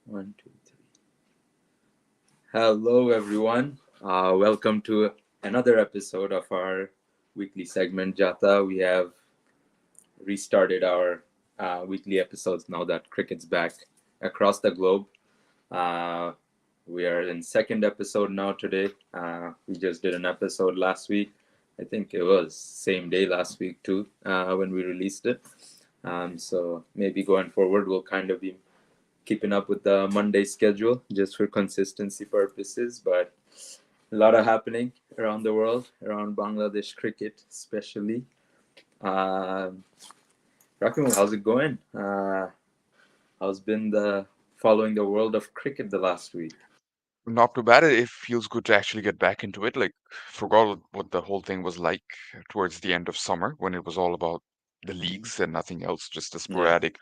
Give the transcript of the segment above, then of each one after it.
One, two, three. Hello, everyone. Welcome to another episode of our weekly segment, JaaTaa. We have restarted our weekly episodes now that cricket's back across the globe. Uh, we are in second episode now today. We just did an episode last week. I think it was same day last week too when we released it. So maybe going forward we'll kind of be keeping up with the Monday schedule just for consistency purposes. But a lot of happening around the world, around Bangladesh cricket especially. Um Rakim, how's it going? How's been the following the world of cricket the last week? Not too bad. It feels good to actually get back into it. Like, forgot what the whole thing was like towards the end of summer when it was all about the leagues and nothing else, just a Yeah, sporadic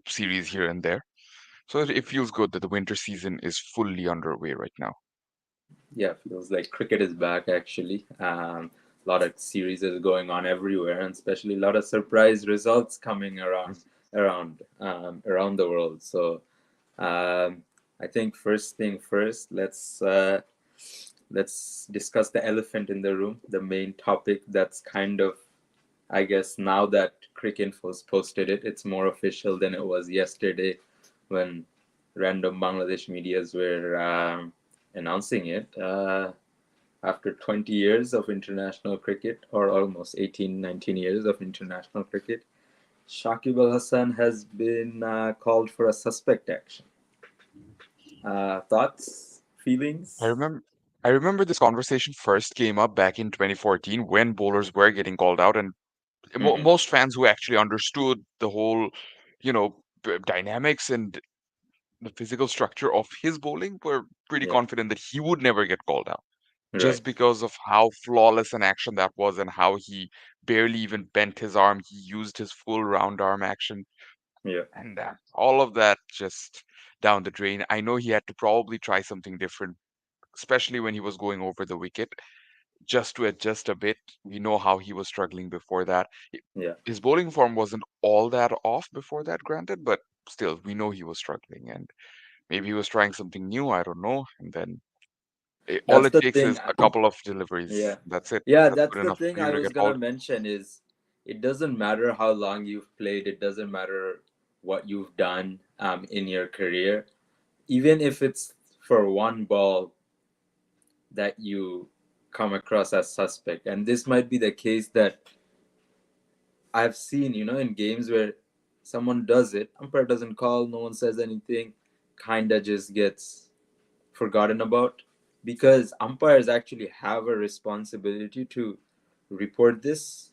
series here and there. So it feels good that the winter season is fully underway right now. yeah, feels like cricket is back actually. A lot of series is going on everywhere, and especially a lot of surprise results coming around the world. So um, I think first thing first, let's discuss the elephant in the room, the main topic that's kind of, I guess, now that Cricinfo's posted it, it's more official than it was yesterday when random Bangladesh medias were announcing it. After 20 years of international cricket, or almost 18, 19 years of international cricket, Shakib Al Hassan has been called for a suspect action. Thoughts, I feelings? remember I remember this conversation first came up back in 2014 when bowlers were getting called out, and Mm-hmm. most fans who actually understood the whole, dynamics and the physical structure of his bowling were pretty Yeah, confident that he would never get called out right. just because of how flawless an action that was and how he barely even bent his arm. He used his full round arm action, Yeah, and all of that just down the drain. I know he had to probably try something different, especially when he was going over the wicket, just to adjust a bit. We know how he was struggling before that. yeah. His bowling form wasn't all that off before that, granted, but still, we know he was struggling, and maybe he was trying something new. I don't know. And then all That's it the takes thing. is a couple of deliveries. Yeah. That's it. Yeah, That's that's good the enough thing for him I to was get gonna called. mention is it doesn't matter how long you've played, it doesn't matter what you've done in your career. Even if it's for one ball that you come across as suspect. And this might be the case that I've seen, in games where someone does it, umpire doesn't call, no one says anything, kinda just gets forgotten about because umpires actually have a responsibility to report this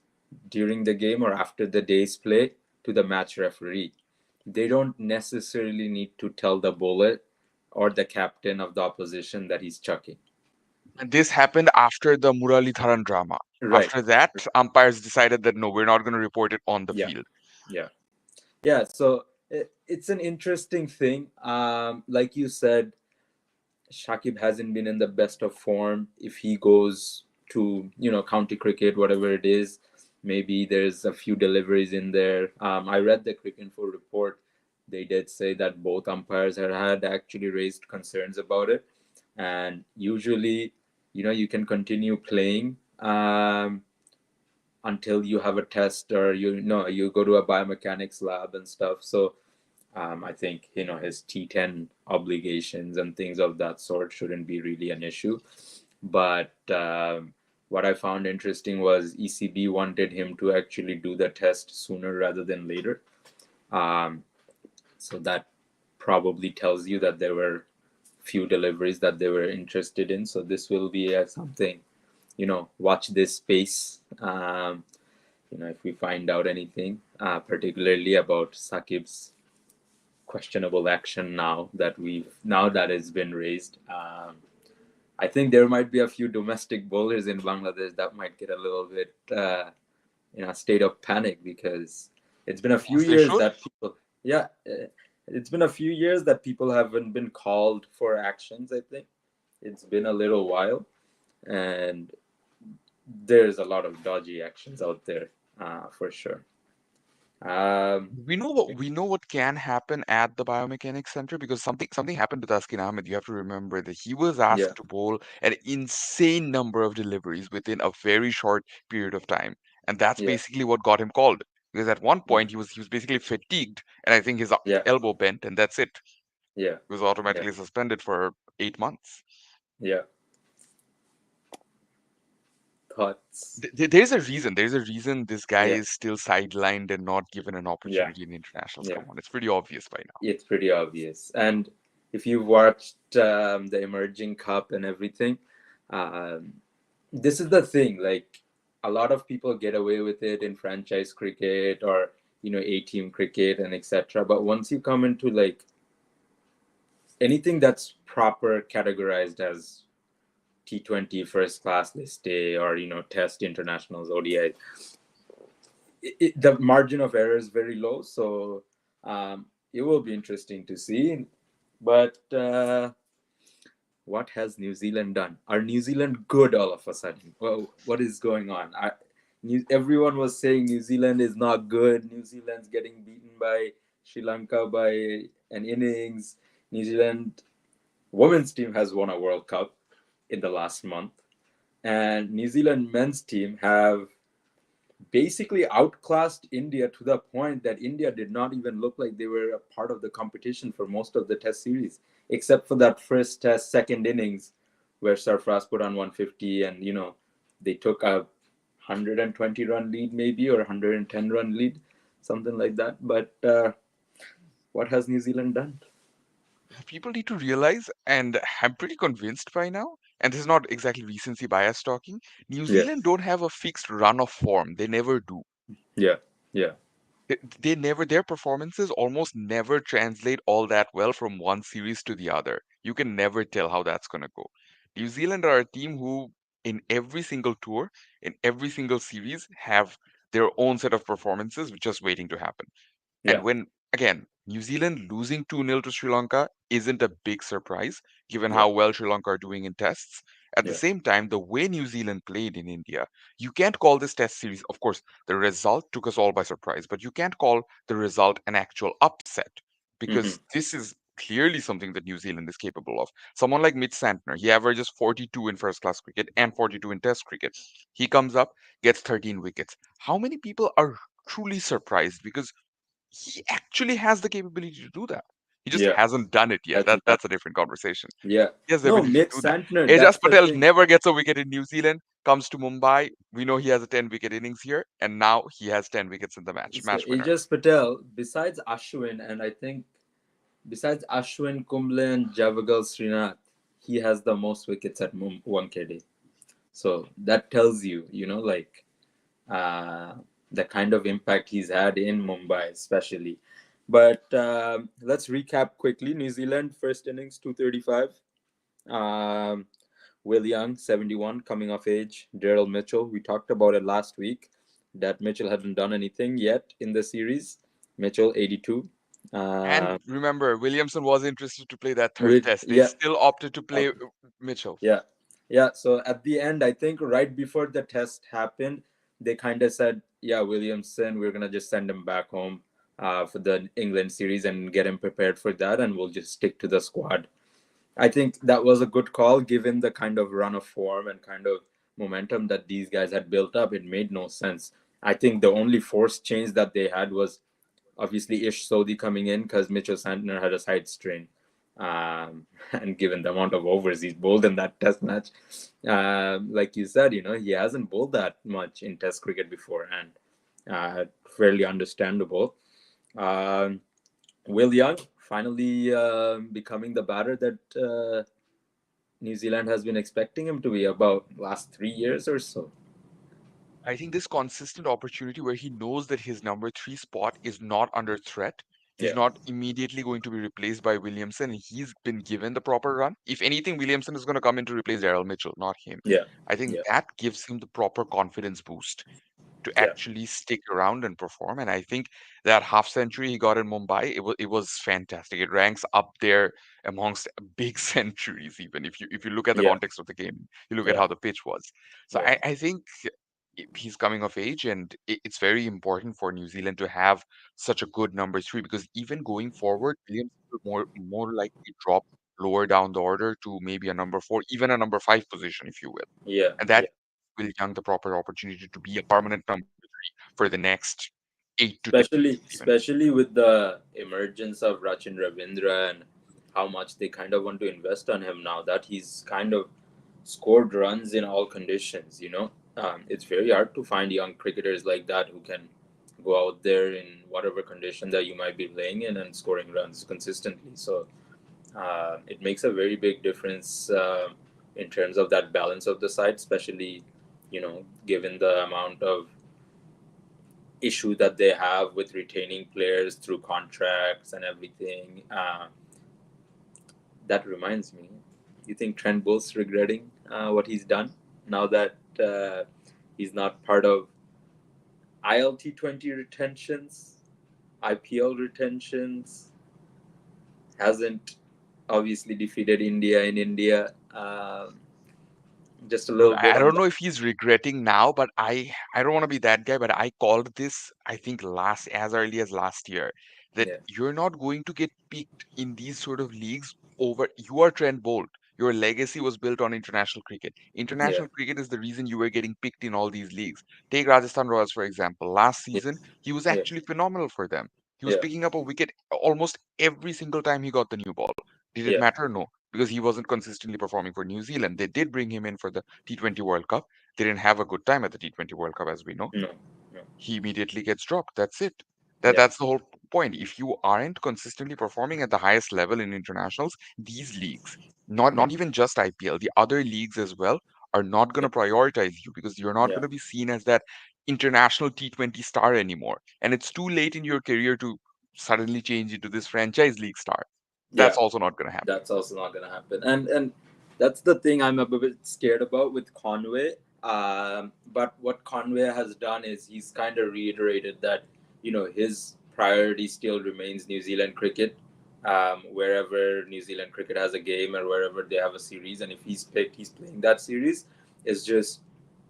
during the game or after the day's play to the match referee. They don't necessarily need to tell the bowler or the captain of the opposition that he's chucking. And this happened after the Murali Dharan drama. Right. After that, umpires decided that no, we're not going to report it on the Yeah. field. Yeah. Yeah. So it's an interesting thing. Like you said, Shakib hasn't been in the best of form. If he goes to, county cricket, whatever it is, maybe there's a few deliveries in there. I read the Cricinfo report. They did say that both umpires had actually raised concerns about it. And usually, you can continue playing until you have a test or you go to a biomechanics lab and stuff. So I think his T10 obligations and things of that sort shouldn't be really an issue. But what I found interesting was ECB wanted him to actually do the test sooner rather than later. Um, so that probably tells you that there were few deliveries that they were interested in. So this will be something, watch this space. If we find out anything, particularly about Sakib's questionable action now that it's been raised. I think there might be a few domestic bowlers in Bangladesh that might get a little bit in a state of panic because it's been a few As they years should. that yeah, it's been a few years that people haven't been called for actions. I think it's been a little while, and there's a lot of dodgy actions out there for sure. We know what can happen at the biomechanics center because something happened to Taskin Ahmed. You have to remember that he was yeah, asked to bowl an insane number of deliveries within a very short period of time, and that's yeah, basically what got him called. Because at one point he was basically fatigued, and I think his yeah, elbow bent, and that's it. yeah, He was yeah, automatically suspended for 8 months. yeah. Thoughts? There's a reason. There's a reason this guy Yeah, is still sidelined and not given an yeah, opportunity in internationals. yeah. Come on, it's pretty obvious by now. It's pretty obvious. And if you've watched the Emerging Cup and everything, um, this is the thing. Like a lot of people get away with it in franchise cricket or A-team cricket and etc. But once you come into like anything that's proper categorized as T20 first class list day or Test internationals ODI, the margin of error is very low. So it will be interesting to see. But what has New Zealand done? Are New Zealand good all of a sudden? Well, what is going on? Everyone was saying New Zealand is not good. New Zealand's getting beaten by Sri Lanka by an innings. New Zealand women's team has won a World Cup in the last month, and New Zealand men's team have basically outclassed India to the point that India did not even look like they were a part of the competition for most of the test series, except for that first test, second innings, where Sarfraz put on 150 and, they took a 120 run lead, maybe, or 110 run lead, something like that. But what has New Zealand done? People need to realize, and I'm pretty convinced by now, and this is not exactly recency bias talking, New Yeah, Zealand don't have a fixed run of form. They never do. yeah, yeah, They never, their performances almost never translate all that well from one series to the other. You can never tell how that's going to go. New Zealand are a team who, in every single tour, in every single series, have their own set of performances just waiting to happen. And yeah, when, again, New Zealand losing 2-0 to Sri Lanka isn't a big surprise given yeah, how well Sri Lanka are doing in tests. At the yeah, same time, the way New Zealand played in India, you can't call this test series, of course, the result took us all by surprise, but you can't call the result an actual upset hmm, because this is clearly something that New Zealand is capable of. Someone like Mitch Santner, he averages 42 in first class cricket and 42 in test cricket. He comes up, gets 13 wickets. How many people are truly surprised? Because he actually has the capability to do that. He just yeah. hasn't done it yet. Hasn't done. That's a different conversation. Yeah. He has the No, ability to Mitch do that. Santner. Ajaz That's the Patel thing. never gets a wicket in New Zealand, comes to Mumbai. We know he has a 10 wicket innings here, and now he has 10 wickets in the match. So Match winner. Aegis Patel, besides Ashwin, and I think besides Ashwin, Kumble, and Javagal Srinath, he has the most wickets at 1KD. So that tells you, like uh, the kind of impact he's had in Mumbai, especially. But let's recap quickly. New Zealand first innings 235. Um, Will Young 71 coming of age. Daryl Mitchell. We talked about it last week that Mitchell hadn't done anything yet in the series. Mitchell 82. And Uh, remember, Williamson was interested to play that third with test. They yeah, still opted to play okay. Mitchell. Yeah, yeah. So at the end, I think right before the test happened, they kind of said, "Yeah, Williamson, we're gonna just send him back home for the England series and get him prepared for that, and we'll just stick to the squad." I think that was a good call given the kind of run of form and kind of momentum that these guys had built up. It made no sense. I think the only forced change that they had was obviously Ish Sodhi coming in because Mitchell Santner had a side strain. And given the amount of overs he's bowled in that test match, like you said, he hasn't bowled that much in test cricket before, and fairly understandable. Um, Will Young finally becoming the batter that New Zealand has been expecting him to be about last 3 years or so. I think this consistent opportunity where he knows that his number three spot is not under threat. He's Yeah, not immediately going to be replaced by Williamson. And he's been given the proper run. If anything, Williamson is going to come in to replace Daryl Mitchell, not him. yeah, I think yeah, that gives him the proper confidence boost to yeah, actually stick around and perform. And I think that half century he got in Mumbai, it was fantastic. It ranks up there amongst big centuries, even if you look at the yeah, context of the game, you look at yeah, how the pitch was. So yeah, I think he's coming of age, and it's very important for New Zealand to have such a good number three, because even going forward, Williams will more likely drop lower down the order to maybe a number four, even a number five position, if you will, Yeah, and that yeah. will Young the proper opportunity to be a permanent number three for the next 8 to 10 Especially, years even. especially with the emergence of Rachin Ravindra and how much they kind of want to invest on him now that he's kind of scored runs in all conditions. It's very hard to find young cricketers like that who can go out there in whatever condition that you might be playing in and scoring runs consistently. So it makes a very big difference in terms of that balance of the side, especially given the amount of issue that they have with retaining players through contracts and everything. That reminds me, you think Trent Boll's regretting what he's done now that he's not part of ILT20 retentions, IPL retentions, hasn't obviously defeated India in India. Just a Look, little bit I on don't that. know if he's regretting now, but I don't want to be that guy, but I called this, I think, last as early as last year, that Yeah, you're not going to get picked in these sort of leagues over. You are Trent Bolt. Your legacy was built on international cricket. yeah, International cricket is the reason you were getting picked in all these leagues. Take Rajasthan Royals, for example. Last yeah, season, he was yeah, actually phenomenal for them. He was yeah, picking up a wicket almost every single time he got the new ball. Did it yeah. matter? No, because he wasn't consistently performing for New Zealand. They did bring him in for the T20 World Cup. They didn't have a good time at the T20 World Cup, as we know. No, no. He immediately gets dropped. That's it. Yeah, That's the whole point. If you aren't consistently performing at the highest level in internationals, these leagues, not even just IPL, the other leagues as well, are not going yeah, to prioritize you, because you're not yeah, going to be seen as that international T20 star anymore. And it's too late in your career to suddenly change into this franchise league star. yeah. That's also not going to happen. That's also not gonna happen. And that's the thing I'm a bit scared about with Conway. But what Conway has done is he's kind of reiterated that his priority still remains New Zealand cricket. Wherever New Zealand cricket has a game or wherever they have a series, and if he's picked, he's playing that series. It's just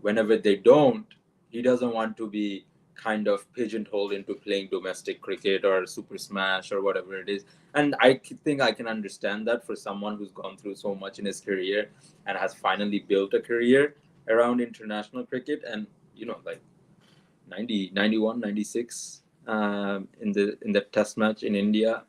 whenever they don't, he doesn't want to be kind of pigeonholed into playing domestic cricket or Super Smash or whatever it is. And I think I can understand that for someone who's gone through so much in his career and has finally built a career around international cricket. And like 90, 91, 96, in the test match in India,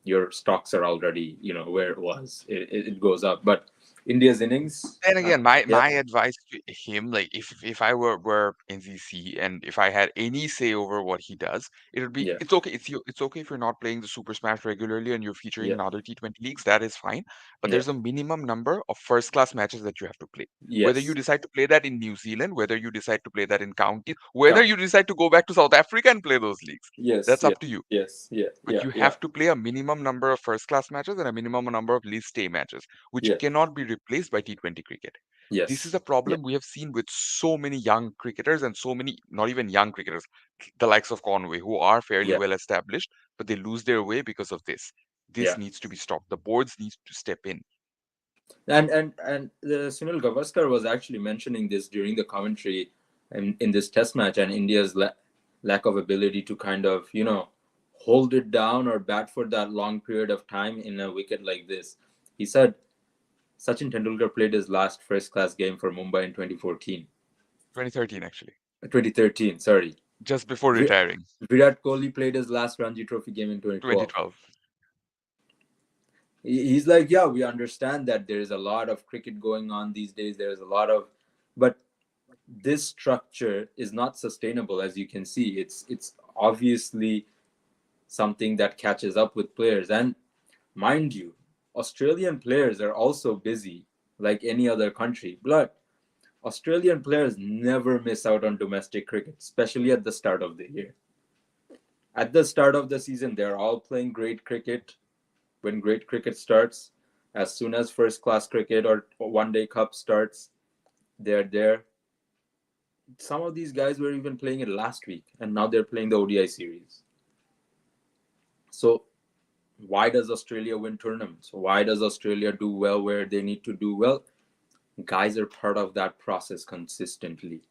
your stocks are already where it was. It goes up. But India's innings, And again, my yeah, my advice to him, like if I were in ZC and if I had any say over what he does, it would be yeah, it's okay. It's okay if you're not playing the Super Smash regularly and you're featuring yeah, in other T20 leagues. That is fine. But yeah, there's a minimum number of first class matches that you have to play. Whether you yes, decide to play that in New Zealand, whether you decide to play that in counties, whether count, you decide to go back to South Africa and play those leagues, yes, that's yes, up to you. yes, yeah, But yeah, you yeah, have to play a minimum number of first class matches and a minimum number of league stay matches, which yeah, cannot be replaced by T20 cricket. This is yes, a yeah, problem we have seen with so many young cricketers and so many, not even young cricketers, the likes of Conway, who are fairly yeah, well established, but they lose their way because of this. This yeah. needs to be stopped. The boards need to step in. And the Sunil Gavaskar was actually mentioning this during the commentary in this test match, and India's lack of ability to kind of hold it down or bat for that long period of time in a wicket like this. He said Sachin Tendulkar played his last first class game for Mumbai in 2014. 2013, actually, 2013, sorry. just before Vi- retiring. Virat Kohli played his last Ranji Trophy game in 2012. 2012. He's like, yeah, we understand that there is a lot of cricket going on these days. There's a lot of, but this structure is not sustainable. As you can see, it's obviously something that catches up with players. And mind you, Australian players are also busy like any other country, but Australian players never miss out on domestic cricket, especially at the start of the year. At the start of the season, they're all playing great cricket. When great cricket starts, as soon as first class cricket or one day cup starts, they're there. Some of these guys were even playing it last week, and now they're playing the ODI series. So why does Australia win tournaments? Why does Australia do well where they need to do well? Guys are part of that process consistently.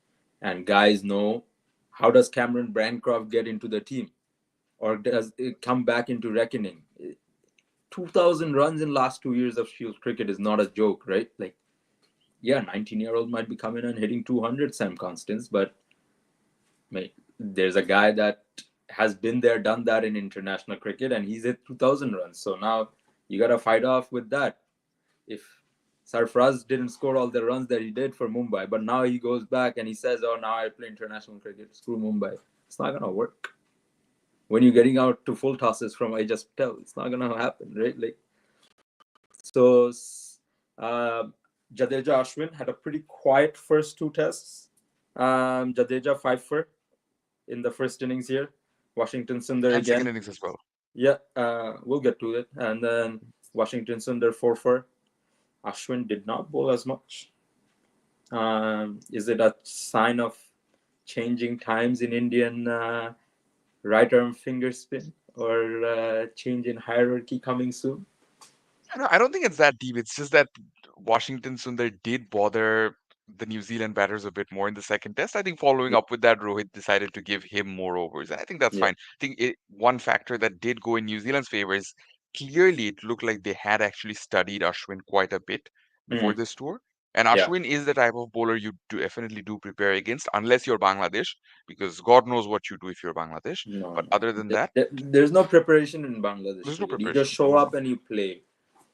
And guys know, how does Cameron Bancroft get into the team? Or does it come back into reckoning? 2,000 runs in last 2 years of Shield cricket is not a joke, right? Like, yeah, 19-year-old might be coming and hitting 200, Sam Constance, but mate, there's a guy that has been there, done that in international cricket, and he's hit 2,000 runs. So now you got to fight off with that. If Sarfraz didn't score all the runs that he did for Mumbai, but now he goes back and he says, "Oh, now I play international cricket. Screw Mumbai." It's not gonna work. When you're getting out to full tosses from I just tell, it's not gonna happen, right? Like so, uh, Jadeja Ashwin had a pretty quiet first two tests. Jadeja 5 for in the first innings here. Washington Sundar And second again. innings as well. Yeah, we'll get to it. And then Washington Sundar 4 for. Ashwin did not bowl as much. Is it a sign of changing times in Indian right arm finger spin, or change in hierarchy coming soon? I don't think it's that deep. It's just that Washington Sundar did bother the New Zealand batters a bit more in the second test. I think following Yeah, up with that, Rohit decided to give him more overs. And I think that's yeah, fine. I think one factor that did go in New Zealand's favor is clearly it looked like they had actually studied Ashwin quite a bit before mm, this tour. And yeah. Ashwin is the type of bowler you definitely do prepare against, unless you're Bangladesh, because God knows what you do if you're Bangladesh. No, But no. other than that, There's no preparation in Bangladesh there's no cricket. You just preparation. show No. up and you play.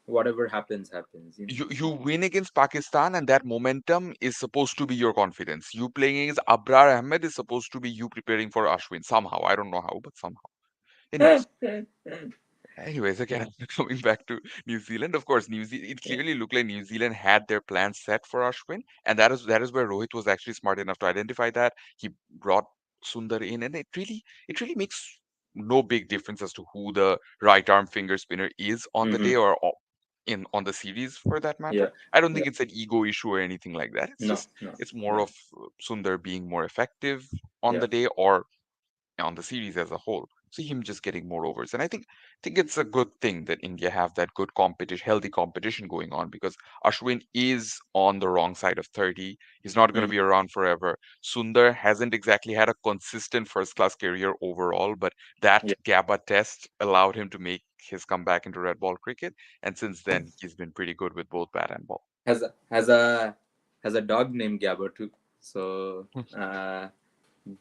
Whatever happens, happens. You know. You win against Pakistan, and that momentum is supposed to be your confidence. You playing against Abrar Ahmed is supposed to be you preparing for Ashwin somehow. I don't know how, but somehow. Anyways, again, coming back to New Zealand, of course, New Zealand. It Yeah. clearly looked like New Zealand had their plans set for Ashwin, and that is where Rohit was actually smart enough to identify that. He brought Sundar in, and it really makes no big difference as to who the right arm finger spinner is on the Mm-hmm. day or in on the series for that Yeah. matter. I don't Yeah. think it's an ego issue or anything like that. It's No. just No. it's more No. of Sundar being more effective on Yeah. the day or on the series as a whole. See him just getting more overs, and I think it's a good thing that India have that good competition, healthy competition going on because Ashwin is on the wrong side of 30. He's not going to be Mm-hmm. around forever. Sundar hasn't exactly had a consistent first class career overall, but that Yeah. Gabba test allowed him to make his comeback into red ball cricket, and since then he's been pretty good with both bat and ball. Has a dog named Gabba too. So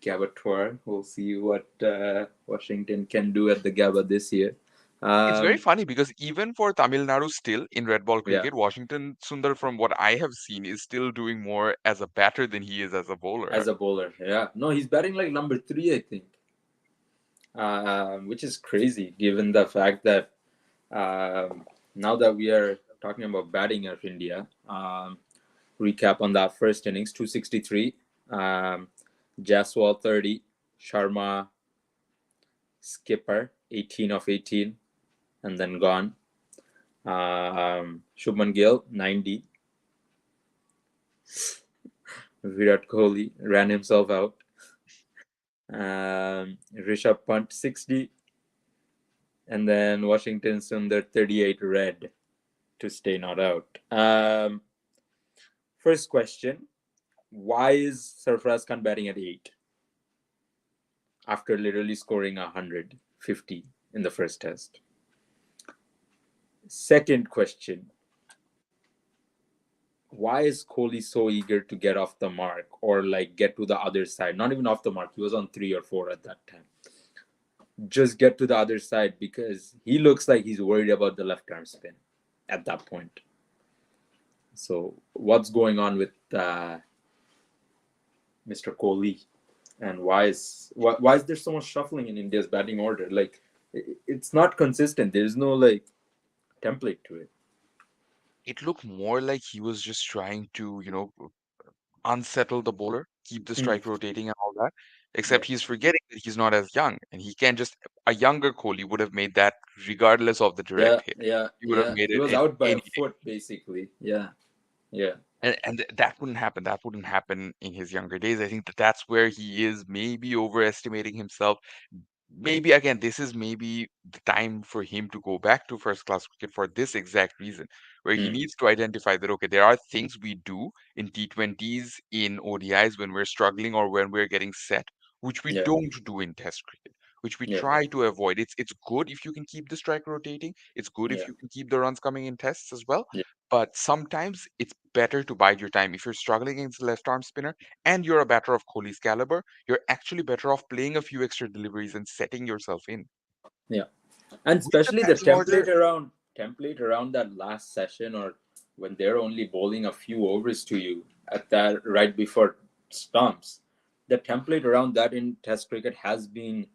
Gabba. We'll see what Washington can do at the Gabba this year. It's very Um, funny because even for Tamil Nadu still in red ball yeah, cricket, Washington Sundar, from what I have seen, is still doing more as a batter than he is as a bowler. as a bowler. Yeah, no, he's batting like number three, I think, which is crazy given the fact that now that we are talking about batting of India. Recap on that first innings: 263, Jaswal 30, Sharma skipper 18 of 18, and then gone. Shubman Gill 90. Virat Kohli ran himself out. Rishabh Pant 60, and then Washington Sundar 38 red to stay not out. First question: why is Sarfraz Khan batting at 8 after literally scoring 150 in the first test? Second question: why is Kohli so eager to get off the mark or like get to the other side? Not even off the mark. He was on 3 or 4 at that time. Just get to the other side because he looks like he's worried about the left arm spin at that point. So what's going on with Mr. Kohli, and why is there so much shuffling in India's batting order? Like it's not consistent. There's no like template to it. It looked more like he was just trying to, unsettle the bowler, keep the Mm, strike rotating and all that. yeah, Except he's forgetting that he's not as young, and he can just a younger Kohli would have made that regardless of the yeah, direct hit. yeah, He would have yeah. made He it was out by a any day. foot basically. Yeah, yeah. And that wouldn't happen. That wouldn't happen in his younger days. I think that's where he is maybe overestimating himself. maybe again, this is maybe the time for him to go back to first class cricket for this exact reason, where he Hmm. needs to identify that, okay, there are things we do in T20s, in ODIs when we're struggling or when we're getting set, which we Yeah, don't do in Test cricket, which we yeah, try to avoid. It's good if you can keep the strike rotating. It's good if yeah, you can keep the runs coming in tests as well. yeah, But sometimes it's better to bide your time. If you're struggling against a left arm spinner and you're a batter of Kohli's caliber, you're actually better off playing a few extra deliveries and setting yourself in. yeah. And With the especially the batting order, template around that last session, or when they're only bowling a few overs to you at that right before stumps, the template around that in test cricket has been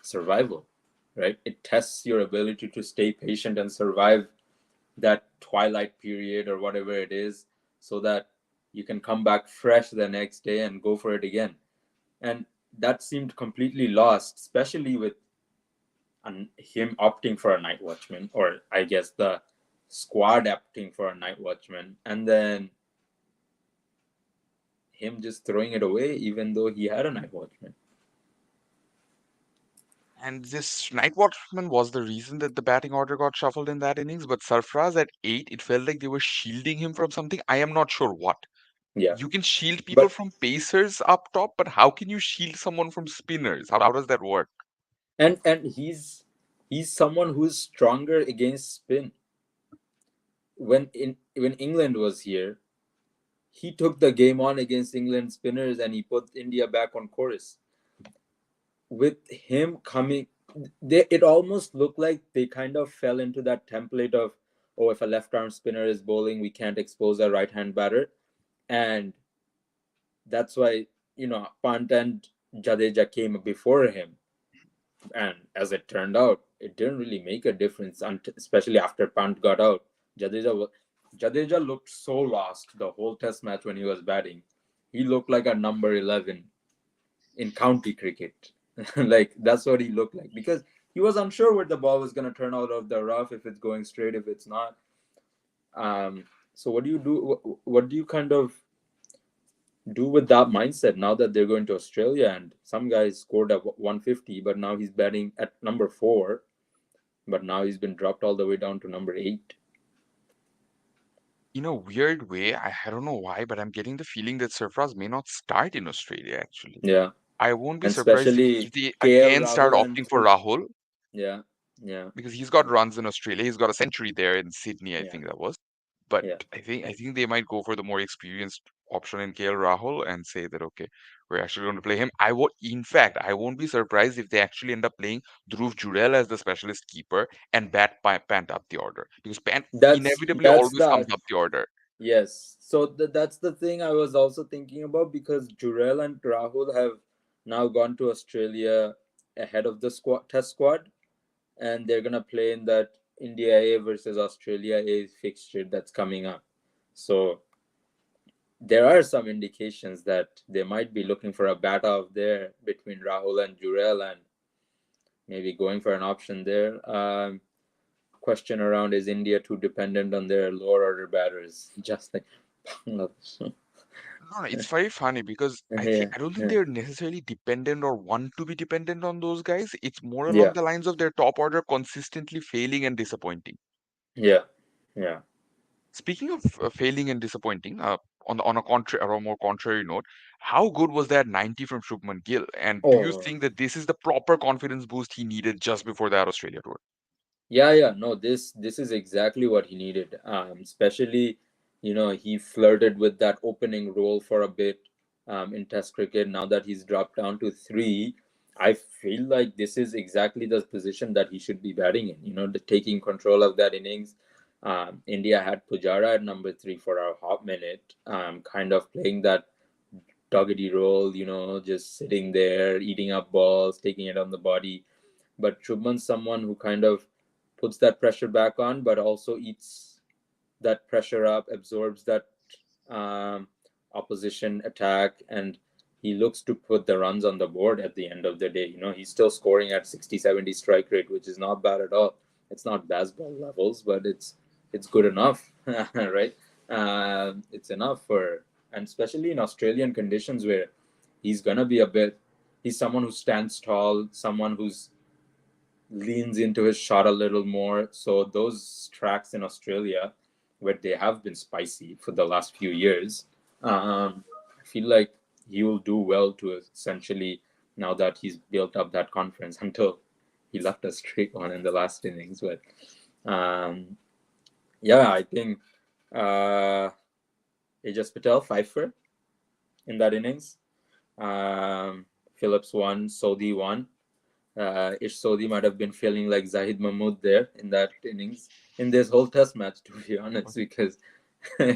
survival, right? It tests your ability to stay patient and survive that twilight period or whatever it is, so that you can come back fresh the next day and go for it again. And that seemed completely lost, especially with him opting for a night watchman, or I guess the squad opting for a night watchman, and then him just throwing it away, even though he had a night watchman. and this night watchman was the reason that the batting order got shuffled in that innings. But Sarfraz at 8, it felt like they were shielding him from something. I am not sure what. Yeah, You can shield people but from pacers up top, but how can you shield someone from spinners? How does that work? and he's someone who's stronger against spin. When England was here, he took the game on against England spinners and he put India back on course. With him coming, it almost looked like they kind of fell into that template of, oh, if a left arm spinner is bowling, we can't expose a right hand batter. And that's why, Pant and Jadeja came before him. And as it turned out, it didn't really make a difference, especially after Pant got out. Jadeja, Jadeja looked so lost the whole test match when he was batting. He looked like a number 11 in county cricket. Like that's what he looked like, because he was unsure where the ball was going to turn out of the rough, if it's going straight, if it's not. Um, so what do you do? What do you kind of do with that mindset now that they're going to Australia and some guys scored at 150, but now he's batting at number 4, but now he's been dropped all the way down to number 8. In a weird way, I don't know why, but I'm getting the feeling that Sarfraz may not start in Australia actually. Yeah, I won't be and surprised especially if they KL again start Rahul and opting for Rahul yeah, yeah, because he's got runs in Australia. He's got a century there in Sydney, I yeah, think that was. But yeah. I think they might go for the more experienced option in KL Rahul and say that okay, we're actually going to play him. In fact, I won't be surprised if they actually end up playing Dhruv Jurel as the specialist keeper and Pant up the order because Pant That's inevitably that's always comes the up the order. Yes. So that's the thing I was also thinking about, because Jurel and Rahul have now gone to Australia ahead of the test squad, and they're gonna play in that India A versus Australia A fixture that's coming up. So there are some indications that they might be looking for a bat out there between Rahul and Jurel, and maybe going for an option there. Question around, is India too dependent on their lower order batters? Just like Bangladesh. No, no, it's very funny because Yeah, I don't think yeah, they're necessarily dependent or want to be dependent on those guys. It's more along yeah, the lines of their top order consistently failing and disappointing. yeah, yeah. Speaking of failing and disappointing, on a contrary or a more contrary note, how good was that 90 from Shubman Gill? And do you Oh, think that this is the proper confidence boost he needed just before that Australia tour? yeah, yeah. No, this is exactly what he needed. Especially, he flirted with that opening role for a bit, in Test cricket. Now that he's dropped down to 3, I feel like this is exactly the position that he should be batting in. Taking control of that innings. India had Pujara at number 3 for a hot minute, kind of playing that doggedy role. Just sitting there, eating up balls, taking it on the body. But Shubman's someone who kind of puts that pressure back on, but also eats that pressure up, absorbs that um, opposition attack, and he looks to put the runs on the board at the end of the day. He's still scoring at 60, 70 strike rate, which is not bad at all. It's not baseball levels, but it's good enough, right? It's enough for, and especially in Australian conditions where he's gonna be a bit. He's someone who stands tall, someone who's leans into his shot a little more. So those tracks in Australia, where they have been spicy for the last few years, I feel like he will do well to essentially, now that he's built up that confidence, until he left a straight one in the last innings. But um, yeah, I think uh, Ajas Patel, fifer in that innings. Phillips won, Sodhi won. Ish Sodhi might have been feeling like Zahid Mahmood there in that innings, in this whole test match, to be honest, because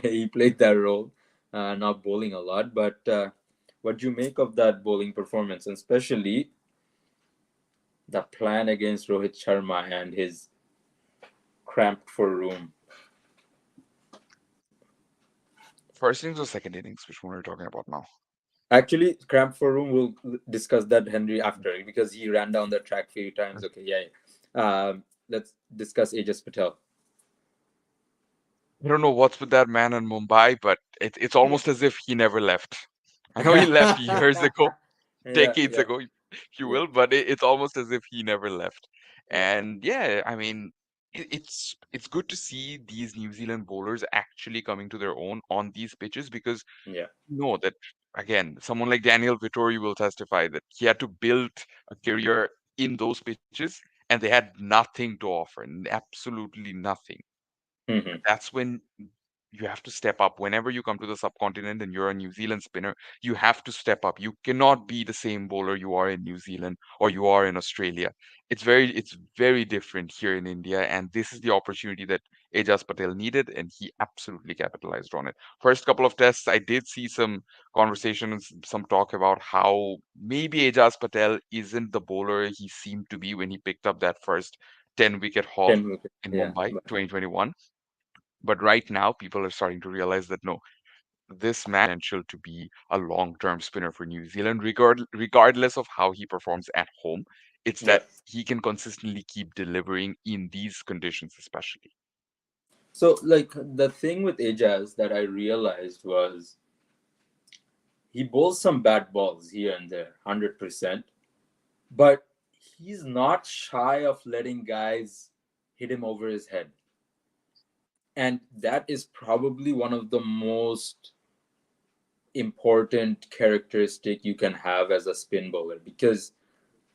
he played that role, not bowling a lot. But what do you make of that bowling performance, and especially the plan against Rohit Sharma and his cramped for room? First innings or second innings, which one are we talking about now? Actually, cramped for room, we'll discuss that, Henry, after, because he ran down the track a few times. Okay, yeah, yeah. Let's discuss Ajas Patel. I don't know what's with that man in Mumbai, but it's Yeah. almost as if he never left. I know he left years ago, Yeah, decades yeah, ago, if you yeah, will, but it's almost as if he never left. yeah. And yeah, I mean, it's good to see these New Zealand bowlers actually coming to their own on these pitches because Yeah. you know that again, someone like Daniel Vittori will testify that he had to build a career in those pitches and they had nothing to offer, absolutely nothing. Hmm. That's when you have to step up. Whenever you come to the subcontinent and you're a New Zealand spinner, you have to step up. You cannot be the same bowler you are in New Zealand or you are in Australia. It's very different here in India, and this is the opportunity that Ajas Patel needed, and he absolutely capitalized on it. First couple of tests, I did see some conversations, some talk about how maybe Ajas Patel isn't the bowler he seemed to be when he picked up that first 10-wicket haul 10 wicket. in Yeah. Mumbai 2021. But right now, people are starting to realize that no, this man potential to be a long-term spinner for New Zealand, regardless of how he performs at home. It's Yeah. that he can consistently keep delivering in these conditions, especially. So, like, the thing with Ajaz that I realized was he bowls some bad balls here and there, 100%, but he's not shy of letting guys hit him over his head. And that is probably one of the most important characteristic you can have as a spin bowler, because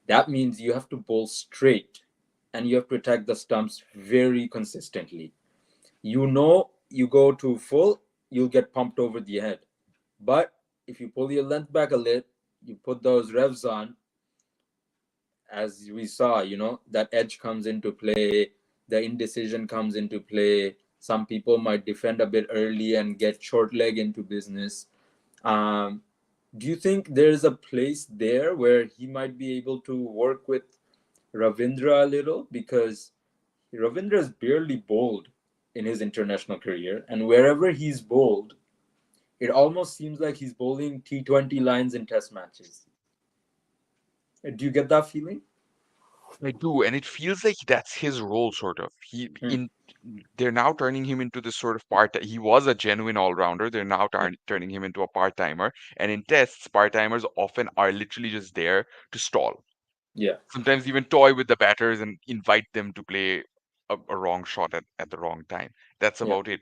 that means you have to bowl straight and you have to attack the stumps very consistently. You know, you go too full, you'll get pumped over the head. But if you pull your length back a little, you put those revs on, as we saw, that edge comes into play, the indecision comes into play. Some people might defend a bit early and get short leg into business. Um, do you think there's a place there where he might be able to work with Ravindra a little? Because Ravindra has barely bowled in his international career, and wherever he's bowled, it almost seems like he's bowling T20 lines in test matches. Do you get that feeling? I do, and it feels like that's his role, sort of. Hmm. They're now turning him into this sort of part. He was a genuine all-rounder. They're now Yeah, turning him into a part-timer. And in tests, part-timers often are literally just there to stall. yeah, Sometimes even toy with the batters and invite them to play a wrong shot at the wrong time. That's yeah, about it.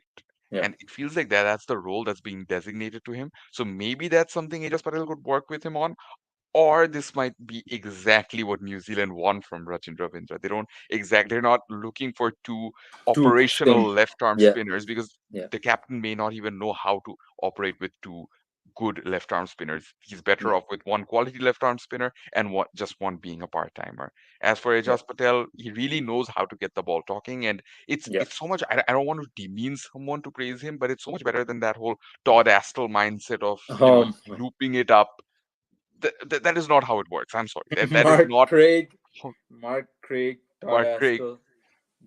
yeah. And it feels like that's the role that's being designated to him. So maybe that's something Ajas Patel could work with him on. Or this might be exactly what New Zealand want from Rachin Ravindra. They're not looking for two Two operational spin. left arm Yeah, spinners because yeah, the captain may not even know how to operate with two good left arm spinners. He's better yeah, off with one quality left arm spinner and just one being a part timer. As for yeah, Ajaz Patel, he really knows how to get the ball talking, and yeah. it's so much. I don't want to demean someone to praise him, but it's so much better than that whole Todd Astle mindset of Um, looping it up. That is not how it works. I'm sorry. That is Mark not Craig, Mark Craig, Todd Mark Craig. Astle,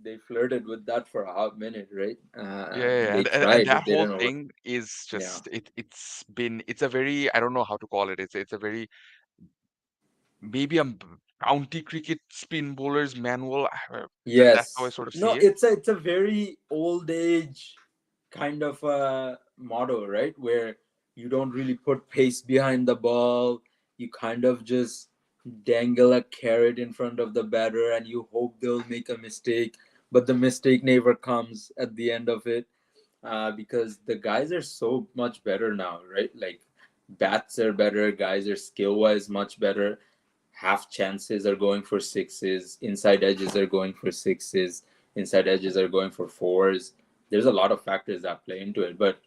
they flirted with that for a hot minute, right? Yeah, yeah, yeah. They And tried, that it whole didn't work. thing is Yeah. just it's a very I don't know how to call it. It's a very maybe county cricket spin bowler's manual. That's how I Yes. sort of No, see it. it's a very old age kind of motto, right? Where you don't really put pace behind the ball. You kind of just dangle a carrot in front of the batter and you hope they'll make a mistake, but the mistake never comes at the end of it. Because the guys are so much better now, right? Like bats are better, guys are skill wise much better. Half chances are going for sixes, inside edges are going for sixes, inside edges are going for fours. There's a lot of factors that play into it, but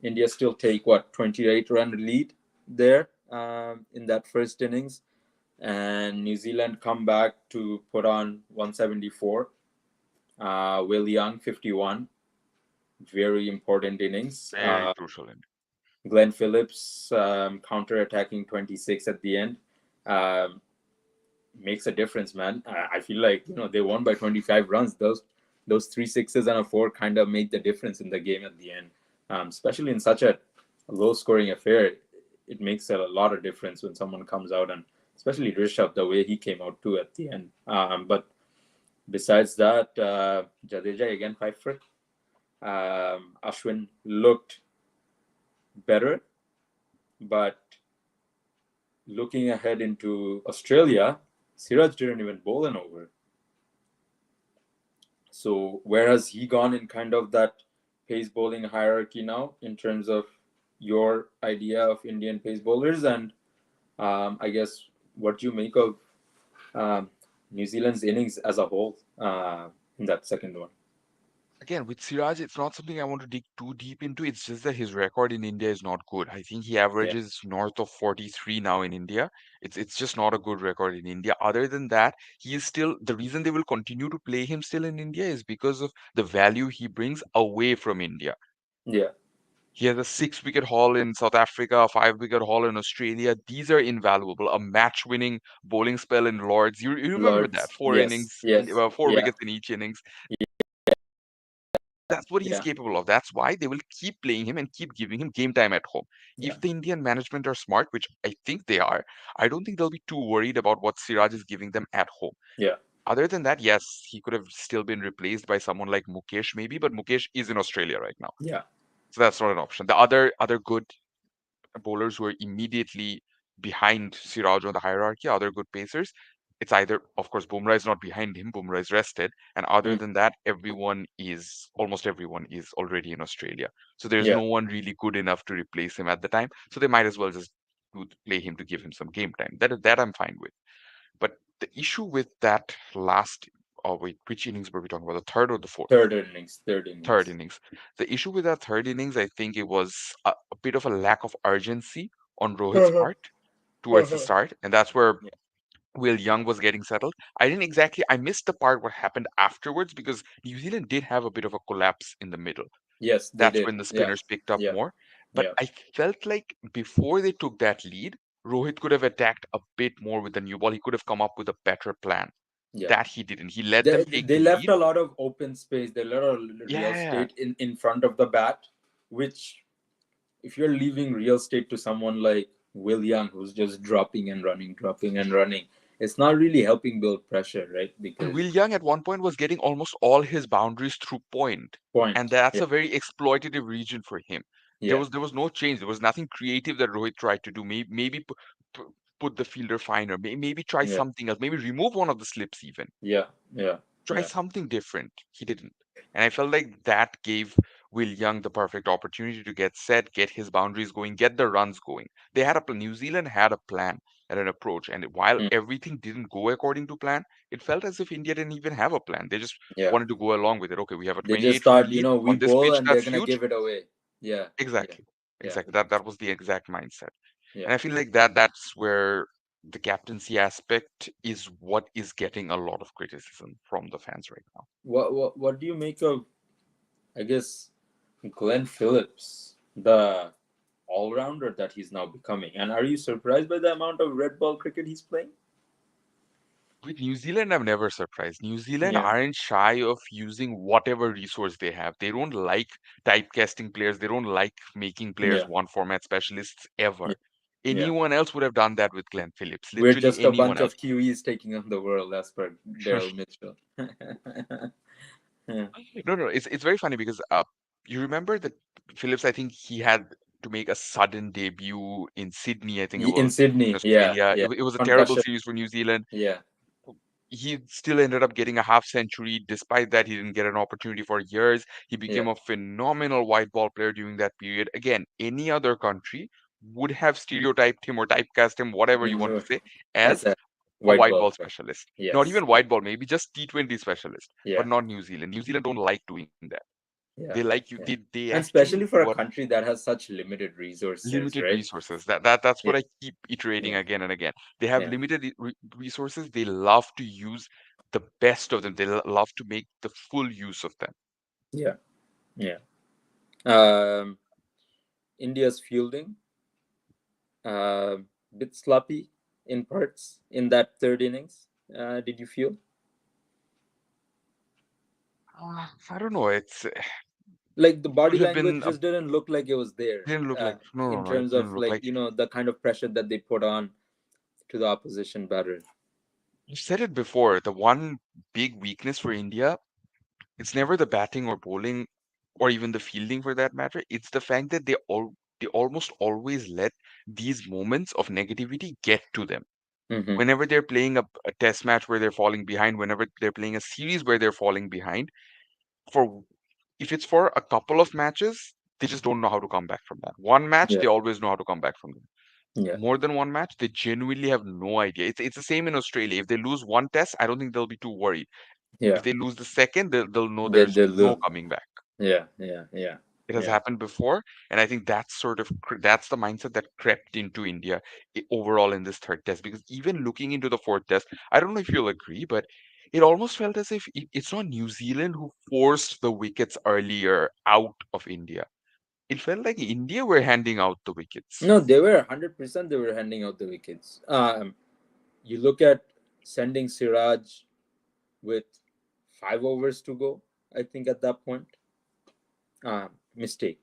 India still take what 28-run lead there in that first innings, and New Zealand come back to put on 174. Will Young 51, very important innings. Very crucial. Glenn Phillips counter attacking 26 at the end. Um, Makes a difference, man. I feel like they won by 25 runs. Those three sixes and a four kind of made the difference in the game at the end, especially in such a low scoring affair. It makes a lot of difference when someone comes out, and especially Rishabh, the way he came out too at the end. But besides that, Jadeja again 5 for. Ashwin looked better, but looking ahead into Australia, Siraj didn't even bowl an over. So where has he gone in kind of that pace bowling hierarchy now in terms of your idea of Indian pace bowlers? And I guess what do you make of New Zealand's innings as a whole in that second one? Again, with Siraj, it's not something I want to dig too deep into. It's just that his record in India is not good. I think he Yeah, averages north of 43 now in India. It's just not a good record in India. Other than that, he is still the reason they will continue to play him still in India is because of the value he brings away from India. yeah, He has a 6 wicket haul in South Africa, a 5 wicket haul in Australia. These are invaluable. A match winning bowling spell in Lords. You remember that? Lords. Four Yes, innings, yes, four yeah, wickets in each innings. That's what he's yeah, capable of. That's why they will keep playing him and keep giving him game time at home. yeah, If the Indian management are smart, which I think they are, I don't think they'll be too worried about what Siraj is giving them at home. yeah, Other than that, yes, he could have still been replaced by someone like Mukesh, maybe, but Mukesh is in Australia right now. yeah. So that's not an option. The other good bowlers who are immediately behind Siraj on the hierarchy, other good pacers. It's either, of course, Bumrah is not behind him. Bumrah is rested, and other Mm, than that, almost everyone is already in Australia. So there's yeah. no one really good enough to replace him at the time. So they might as well just play him to give him some game time. That I'm fine with. But the issue with that last, oh wait, which innings were we talking about? The third or the fourth? Third innings, third Third innings. innings. The issue with that third innings, I think it was a bit of a lack of urgency on Rohit's Uh-huh, part towards the uh-huh. start, and that's where Yeah. Will Young was getting settled. I missed the part what happened afterwards because New Zealand did have a bit of a collapse in the middle. Yes, they That's did. when the Yeah, spinners picked up yeah, more. But yeah, I felt like before they took that lead, Rohit could have attacked a bit more with the new ball. He could have come up with a better plan. yeah. That he didn't. He let them take They the left lead. a lot of open space. They left a lot of real Yeah, estate in front of the bat, which if you're leaving real estate to someone like Will Young, who's just dropping and running, it's not really helping build pressure, right? and Because Will Young at one point was getting almost all his boundaries through point, and point, that's yeah, a very exploitative region for him. yeah, There was no change. There was nothing creative that Rohit tried to do. Maybe put the fielder finer. Maybe try yeah, something else. Maybe remove one of the slips even. yeah, yeah, Try yeah, something different. He didn't, and I felt like that gave Will Young the perfect opportunity to get set, get his boundaries going, get the runs going. They had a plan. New Zealand had a plan and an approach, and while mm, everything didn't go according to plan, it felt as if India didn't even have a plan. They just yeah. wanted to go along with it. Okay, we have a They just 28 run thought, lead we on this bowl pitch and they're that's gonna huge. give it away. Yeah, yeah, Exactly. yeah, Exactly. That was the exact mindset. yeah. And I feel like that's where the captaincy aspect is what is getting a lot of criticism from the fans right now. What do you make of, I guess, Glenn Phillips, the all rounder that he's now becoming? And are you surprised by the amount of red ball cricket he's playing? With New Zealand, I'm never surprised. New Zealand Yeah, aren't shy of using whatever resource they have. They don't like typecasting players. They don't like making players yeah, one format specialists yeah, ever. yeah. Anyone else would have done that with Glenn Phillips. We're Literally just a anyone bunch else. of Kiwis taking on the world, as per Daryl Mitchell. Yeah, No, no, it's very funny because you remember that Phillips. I think he had. to make a sudden debut in Sydney, I think it In was, in Sydney. Yeah, Australia. yeah. It was a terrible Concussion. series for New Zealand. Yeah, He still ended up getting a half century. Despite that, he didn't get an opportunity for years. He yeah. became a phenomenal white ball player during that period. Again, any other country would have stereotyped him or typecast him, whatever you want to Mm, say, as as a a white white ball ball player. specialist. Not Yes. even white ball, maybe just T20 specialist, but Yeah, not New Zealand. New Zealand don't like doing that. They yeah, like you. yeah. They And actually especially for a what country that has such limited resources, limited right? resources. That's Yeah, what I keep iterating yeah, again and again. They have yeah, limited resources. They love to use the best of them. They love to make the full use of them. yeah, yeah. Um, India's fielding, uh, bit sloppy in parts in that third innings. Did you feel I don't know. It's like the body could have language been a just didn't look like it was there didn't look like no no in no. It terms of didn't look like like. the kind of pressure that they put on to the opposition batter. You've said it before. The one big weakness for India, it's never the batting or bowling or even the fielding for that matter. It's the fact that they almost always let these moments of negativity get to them. Mm-hmm. Whenever they're playing a test match where they're falling behind, whenever they're playing a series where they're falling behind, for if it's for a couple of matches, they just don't know how to come back from that. One match, Yeah, they always know how to come back from that. yeah, More than one match, they genuinely have no idea. It's the same in Australia. If they lose one test, I don't think they'll be too worried. yeah. If they lose the second, they'll know They there's they no look. coming back. Yeah, yeah, yeah, It has yeah, happened before, and I think that's sort of that's the mindset that crept into India overall in this third test. Because even looking into the fourth test, I don't know if you'll agree, but it almost felt as if it's not New Zealand who forced the wickets earlier out of India. It felt like India were handing out the wickets. no, they were 100%. They were handing out the wickets. You look at sending Siraj with 5 overs to go. I think at that point, mistake.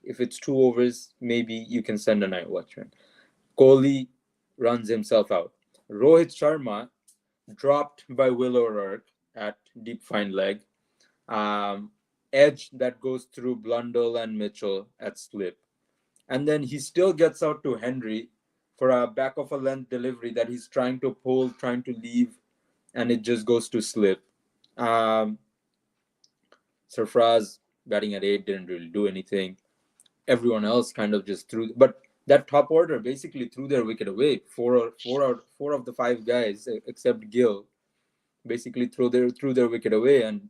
If it's 2 overs, maybe you can send a night watchman. Kohli runs himself out. Rohit Sharma dropped by Will O'Rourke at deep fine leg. Um, Edge that goes through Blundell and Mitchell at slip. And then he still gets out to Henry for a back of a length delivery that he's trying to pull, trying to leave, and it just goes to slip. Um, Sarfraz batting at 8 didn't really do anything. Everyone else kind of just threw, but that top order basically threw their wicket away. Four of the 5 guys, except Gill, basically threw their wicket away. And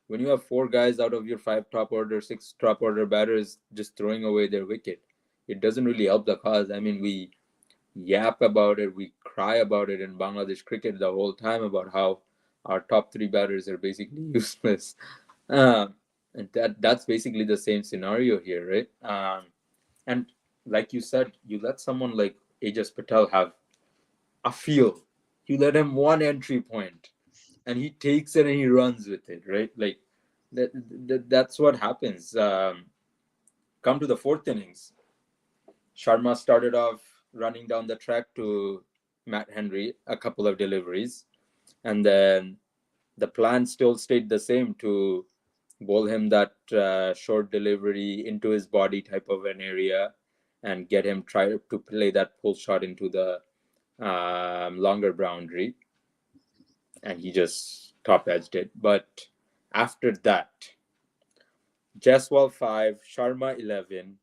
when you have 4 guys out of your 5 top order, 6 top order batters just throwing away their wicket, it doesn't really help the cause. I mean, we yap about it, we cry about it in Bangladesh cricket the whole time about how our top 3 batters are basically useless. Um, and that's basically the same scenario here, right? And like you said, you let someone like Ajas Patel have a feel. You let him one entry point, and he takes it and he runs with it, right? Like that's what happens. Come to the fourth innings, Sharma started off running down the track to Matt Henry, a couple of deliveries, and then the plan still stayed the same to bowl him that short delivery into his body type of an area and get him try to play that pull shot into the longer boundary, and he just top edged it. But after that, Jaswal 5, Sharma 11,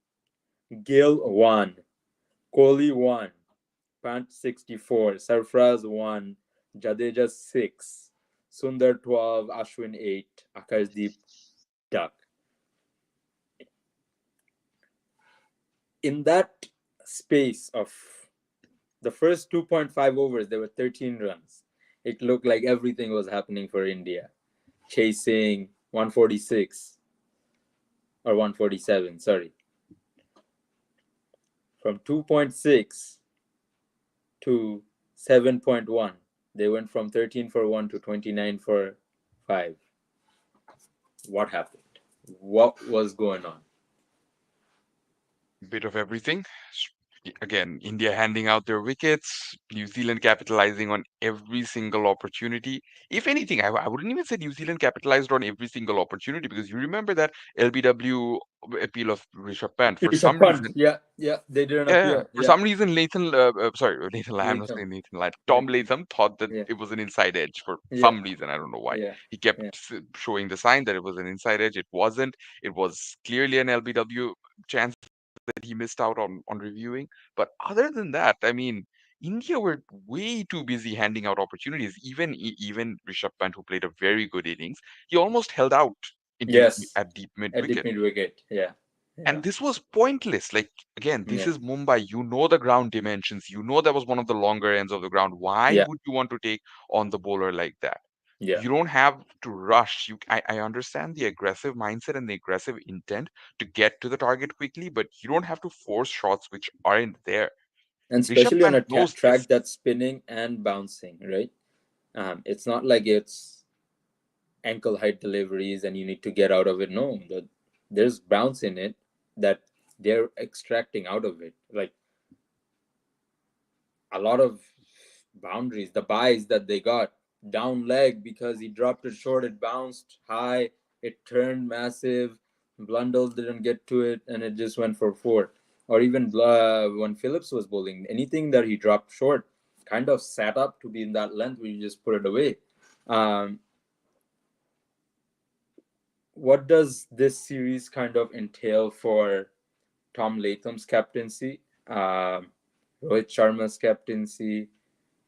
Gill 1, Kohli 1, Pant 64, Sarfraz 1, Jadeja 6, Sundar 12, Ashwin 8, Akashdeep duck. In that space of the first 2.5 overs, there were 13 runs. It looked like everything was happening for India. Chasing 146 or 147, sorry. From 2.6 to 7.1, they went from 13 for 1 to 29 for 5. What happened? What was going on? Bit of everything. Again, India handing out their wickets, New Zealand capitalizing on every single opportunity. If anything, I wouldn't even say New Zealand capitalized on every single opportunity because you remember that LBW appeal of Rishabh Pant. For Rishabh some Pant. reason, Yeah, yeah, they didn't yeah, appear. for Yeah, some reason, Nathan, I'm not Latham. saying Nathan Lyon, Tom Latham. Latham thought that Yeah, it was an inside edge for yeah, some reason. I don't know why. yeah, He kept yeah. showing the sign that it was an inside edge. It wasn't. It was clearly an LBW chance that he missed out on reviewing. But other than that, I mean, India were way too busy handing out opportunities. Even Rishabh Pant, who played a very good innings, he almost held out in deep Yes, at deep mid at deep wicket. mid wicket. Yeah, yeah, And this was pointless. Like again, this yeah, is Mumbai. You know the ground dimensions. You know that was one of the longer ends of the ground. Why yeah, would you want to take on the bowler like that? yeah. You don't have to rush. I understand the aggressive mindset and the aggressive intent to get to the target quickly, but you don't have to force shots which aren't there. And Rishabh especially on Pant a knows this. track that's spinning and bouncing, right? It's not like it's ankle height deliveries and you need to get out of it. No, there's bounce in it that they're extracting out of it. Like a lot of boundaries, the buys that they got down leg because he dropped it short, it bounced high, it turned massive. Blundell didn't get to it, and it just went for four. Or even when Phillips was bowling, anything that he dropped short kind of sat up to be in that length where you just put it away. Um, what does this series kind of entail for Tom Latham's captaincy, Rohit Sharma's captaincy,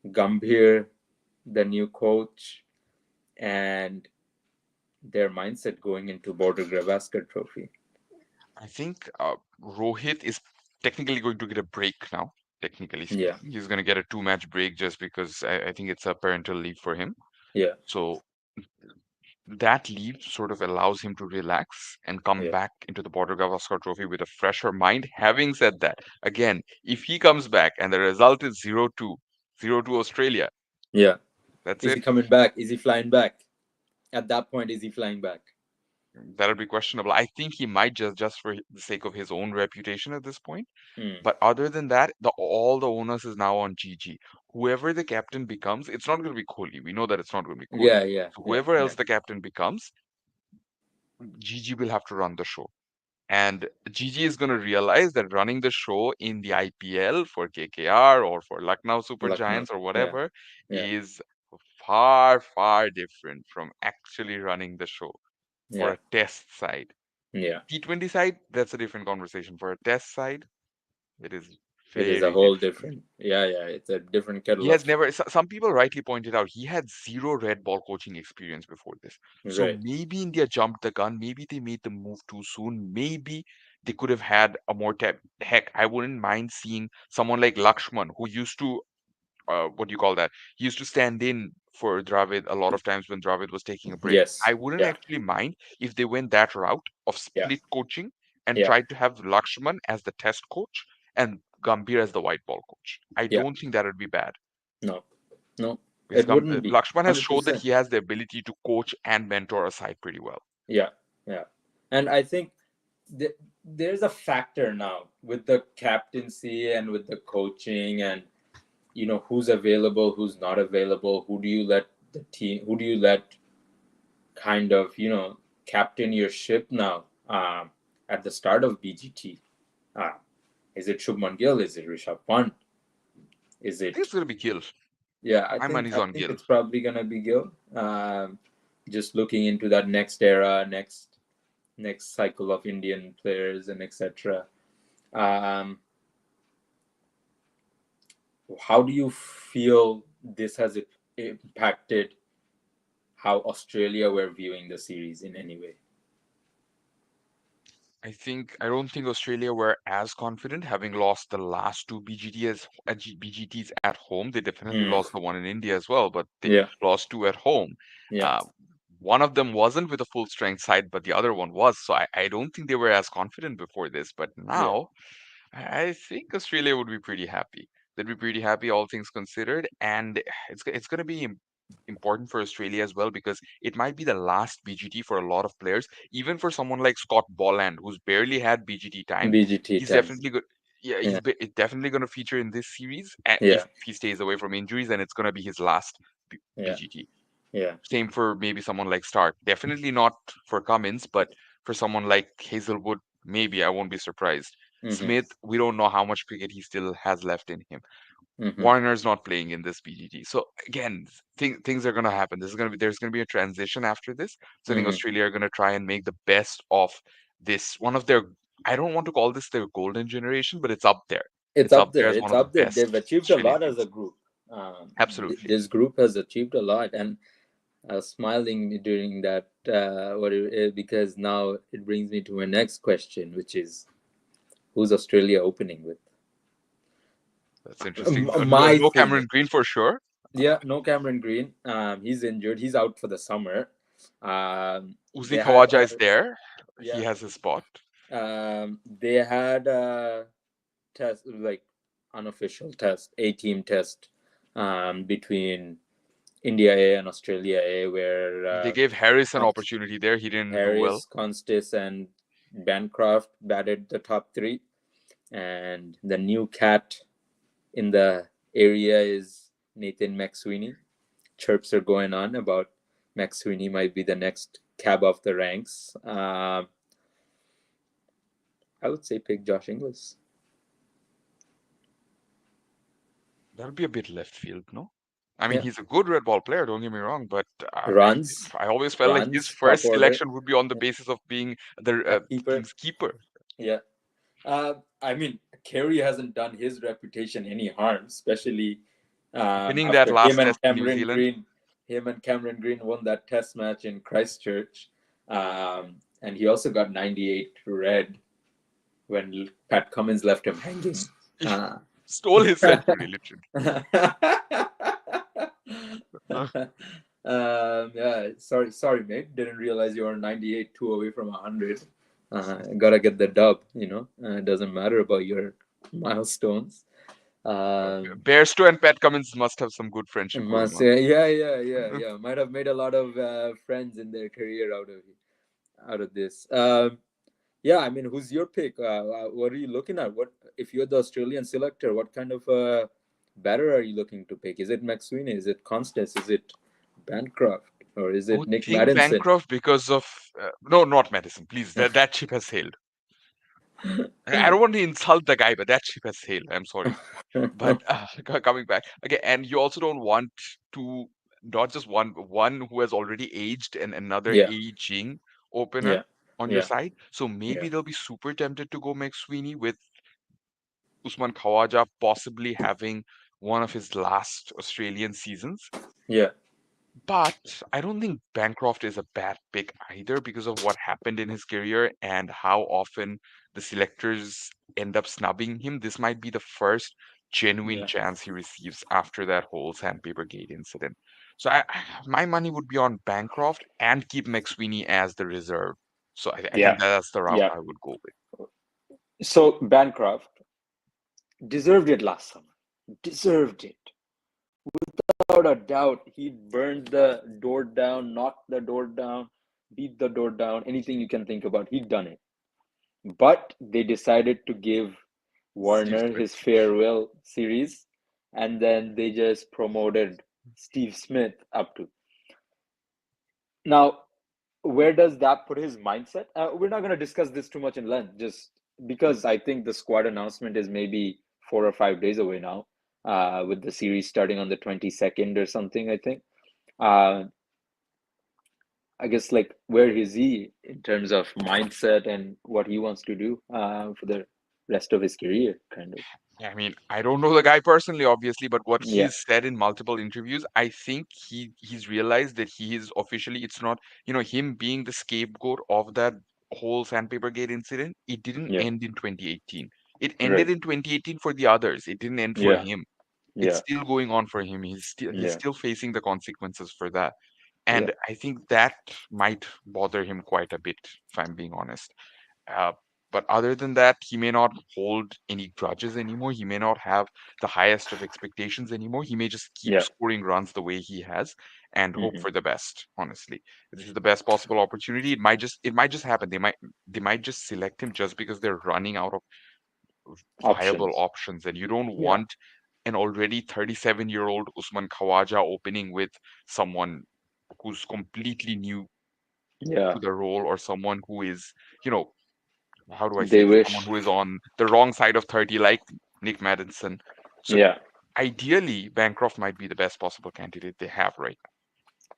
Gambhir, the new coach, and their mindset going into Border Gavaskar Trophy? I think Rohit is technically going to get a break now. Technically Yeah, speaking, he's going to get a two-match break just because I think it's a parental leave for him. yeah, So that leave sort of allows him to relax and come yeah, back into the Border Gavaskar Trophy with a fresher mind. Having said that, again, if he comes back and the result is 0-2, 0-2 Australia, yeah. that's Is he it. coming back? Is he flying back? At that point, is he flying back? That'll be questionable. I think he might just for the sake of his own reputation at this point. Hmm. But other than that, all the onus is now on Gigi. Whoever the captain becomes, it's not going to be Kohli. We know that it's not going to be Kohli. Yeah, yeah, So yeah, whoever yeah, else the captain becomes, Gigi will have to run the show. And Gigi is going to realize that running the show in the IPL for KKR or for Lucknow Super Lucknow. Giants or Yeah, whatever yeah, is far, far different from actually running the show for yeah, a test side. yeah. T20 side, that's a different conversation. For a test side, it is It is a very whole different. different. Yeah, yeah. It's a different He kettle of has fish. never, some people rightly pointed out, he had zero red ball coaching experience before this. So Right. maybe India jumped the gun. Maybe they made the move too soon. Maybe they could have had a more heck, I wouldn't mind seeing someone like Lakshman, who used to, what do you call that? He used to stand in for Dravid a lot of times when Dravid was taking a break. Yes. I wouldn't Yeah. actually mind if they went that route of Yeah. split coaching and Yeah. tried to have Lakshman as the test coach and Gambhir as the white ball coach. I Yeah. don't think that would be bad No. No. because It wouldn't be. Lakshman has showed that 100%. he has the ability to coach and mentor a side pretty well. Yeah. Yeah. And I think there's a factor now with the captaincy and with the coaching and who's available, who's not available, who do you let the team, who do you let kind of captain your ship now, at the start of BGT. uh, is it Shubman Gill, is it Rishabh Pant, is I think it? it's going to be Gill. Yeah, i My think money's i on think Gill. it's probably gonna be Gill. Just looking into that next era, next cycle of Indian players and etc. um, how do you feel this has impacted how Australia were viewing the series in any way? I don't think Australia were as confident having lost the last two BGTs at home. They definitely Mm. lost the one in India as well, but they Yeah, lost two at home. yeah, Uh, one of them wasn't with a full strength side, but the other one was. So I don't think they were as confident before this. But yeah. now I think Australia would be pretty happy. They'd be pretty happy, all things considered, and it's going to be important for Australia as well because it might be the last BGT for a lot of players, even for someone like Scott Bolland, who's barely had BGT time. BGT He's time. definitely good. yeah, Yeah. definitely going to feature in this series. And if Yeah. he stays away from injuries, then it's going to be his last Yeah. BGT. Yeah. Same for maybe someone like Stark. Definitely not for Cummins, but for someone like Hazelwood, maybe I won't be surprised. Mm-hmm. Smith, we don't know how much cricket he still has left in him. Mm-hmm. Warner's not playing in this BGT. So again, things are going to happen. There's going to be a transition after this. So I think Mm-hmm. Australia are going to try and make the best of this. One of their, I don't want to call this their golden generation, but it's up there. It's It's up up there there. as one It's of the up there. best They've achieved a Australian lot as a teams. group. Absolutely. This group has achieved a lot, and I was smiling during that because now it brings me to my next question, which is who's Australia opening with? That's interesting. My No thing, Cameron Green for sure. yeah, no Cameron Green. He's injured. He's out for the summer. Uzi They had, Khawaja is there. He yeah, has his spot. they had a test, like unofficial test, A-team test, between India A and Australia A, where They gave Harris an Const- opportunity there. He didn't do well. Harris, Constis, and Bancroft batted the top three, and the new cat in the area is Nathan McSweeney. Chirps are going on about McSweeney might be the next cab off the ranks. I would say pick Josh Inglis. That'll be a bit left field, no? I mean, Yeah, he's a good red ball player, don't get me wrong, but runs, I always felt like his runs, top first order. selection would be on the basis of being A the keeper. team's keeper. Yeah. I mean, Kerry hasn't done his reputation any harm, especially Winning that after last test in New Zealand, Him and Cameron Green won that Test match in Christchurch, and he also got 98 red when Pat Cummins left him hanging. he Uh, stole his century, literally. yeah, sorry, mate. Didn't realize you were 98, two away from 100. Gotta get the dub, you know. It doesn't matter about your milestones. Um, Bairstow and Pat Cummins must have some good friendship going must on. say, yeah. Might have made a lot of friends in their career out of this. Yeah, I mean, who's your pick? What are you looking at? What if you're the Australian selector? What kind of batter are you looking to pick? Is it McSweeney? Is it Constance? Is it Bancroft? Or is I it would Nick think Maddinson? Bancroft because of no, not medicine, please. That ship has sailed. I don't want to insult the guy, but that ship has sailed. I'm sorry. But coming back again, and you also don't want to not just one who has already aged and another Yeah, aging opener yeah, on your yeah, side. So yeah, maybe they'll be super tempted to go McSweeney with Usman Khawaja possibly having one of his last Australian seasons. yeah, But I don't think Bancroft is a bad pick either because of what happened in his career and how often the selectors end up snubbing him. This might be the first genuine yeah, chance he receives after that whole sandpaper gate incident. So my money would be on Bancroft and keep McSweeney as the reserve. So I yeah, think that's the route yeah. I would go with. So Bancroft deserved it last summer. Deserved it. Without a doubt, he burned the door down, knocked the door down, beat the door down, anything you can think about. He'd done it. But they decided to give Steve Warner Smith. his farewell series, and then they just promoted Steve Smith up to. Now, where does that put his mindset? We're not going to discuss this too much in length, just because I think the squad announcement is maybe 4 or 5 days away now, with the series starting on the 22nd or something, I think. Uh, I guess, like, where is he in terms of mindset and what he wants to do for the rest of his career, kind of. I mean, I don't know the guy personally, obviously, but what Yeah, he's said in multiple interviews, I think he's realized that he is officially, it's not, him being the scapegoat of that whole Sandpaper Gate incident. It didn't yeah, end in 2018. It ended right. in 2018 for the others. It didn't end for Yeah, him. It's yeah, still going on for him. He's yeah, still facing the consequences for that. yeah, And I think that might bother him quite a bit, if I'm being honest. Uh, but other than that, he may not hold any grudges anymore. He may not have the highest of expectations anymore. He may just keep yeah. scoring runs the way he has and hope Hmm. for the best. Honestly, this is the best possible opportunity. It might just happen. They might just select him just because they're running out of viable Options. options, and you don't Yeah. want an already 37-year-old Usman Khawaja opening with someone who's completely new Yeah. to the role, or someone who is, you know, how do I say They this? Someone wish. who is on the wrong side of 30, like Nick Madison. So Yeah. ideally, Bancroft might be the best possible candidate they have right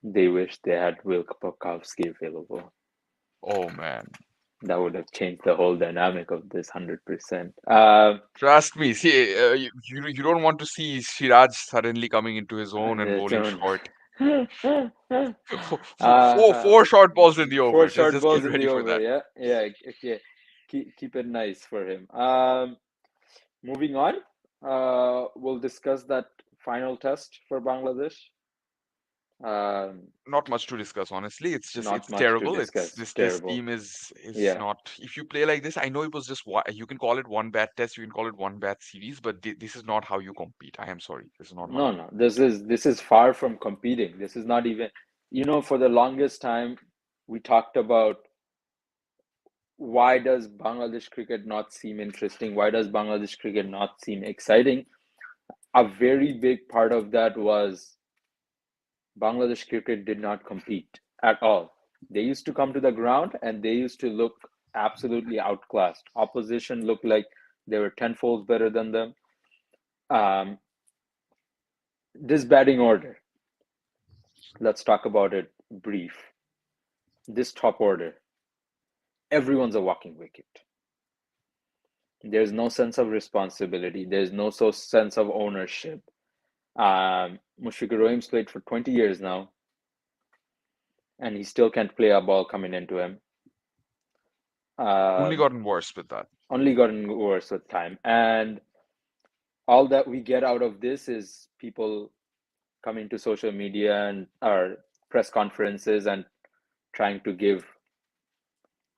They wish they had Will Popkowski available. now. Oh man. That would have changed the whole dynamic of this 100%. Trust me. See, you don't want to see Siraj suddenly coming into his own and bowling Don't. short. Four, uh, four short balls in the four over. short Just get balls in ready the for over. that. Yeah, yeah. Okay, keep it nice for him. Moving on. We'll discuss that final test for Bangladesh. Um, Not much to discuss, honestly. It's just Not it's much to terrible. It's discuss. this Terrible. team is Yeah. not. If you play like this, I know it was just you can call it one bad test, you can call it one bad series, but this is not how you compete. I am sorry, this is not how No, you no. compete. This is far from competing. This is not even. For the longest time, we talked about why does Bangladesh cricket not seem interesting? Why does Bangladesh cricket not seem exciting? A very big part of that was Bangladesh cricket did not compete at all. They used to come to the ground and they used to look absolutely outclassed. Opposition looked like they were tenfold better than them. Um, this batting order, let's talk about it brief. This top order, everyone's a walking wicket. There's no sense of responsibility. There's no sense of ownership. Mushfiqur Rahim's played for 20 years now, and he still can't play a ball coming into him. Only Um, gotten worse with that. Only gotten worse with time. And all that we get out of this is people coming to social media and or press conferences and trying to give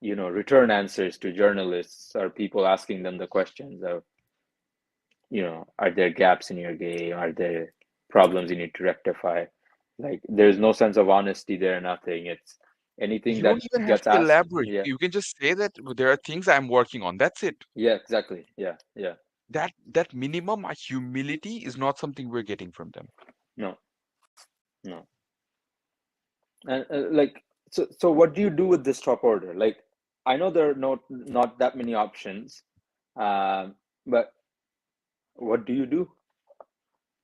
return answers to journalists or people asking them the questions of are there gaps in your game, are there problems you need to rectify. Like there's no sense of honesty there, nothing. It's anything You that don't even have gets to asked. elaborate. Yeah, You can just say that there are things I'm working on. That's it. yeah, exactly. Yeah, yeah. That minimum humility is not something we're getting from them. No, no. And like, so what do you do with this top order? Like, I know there are not that many options, but what do you do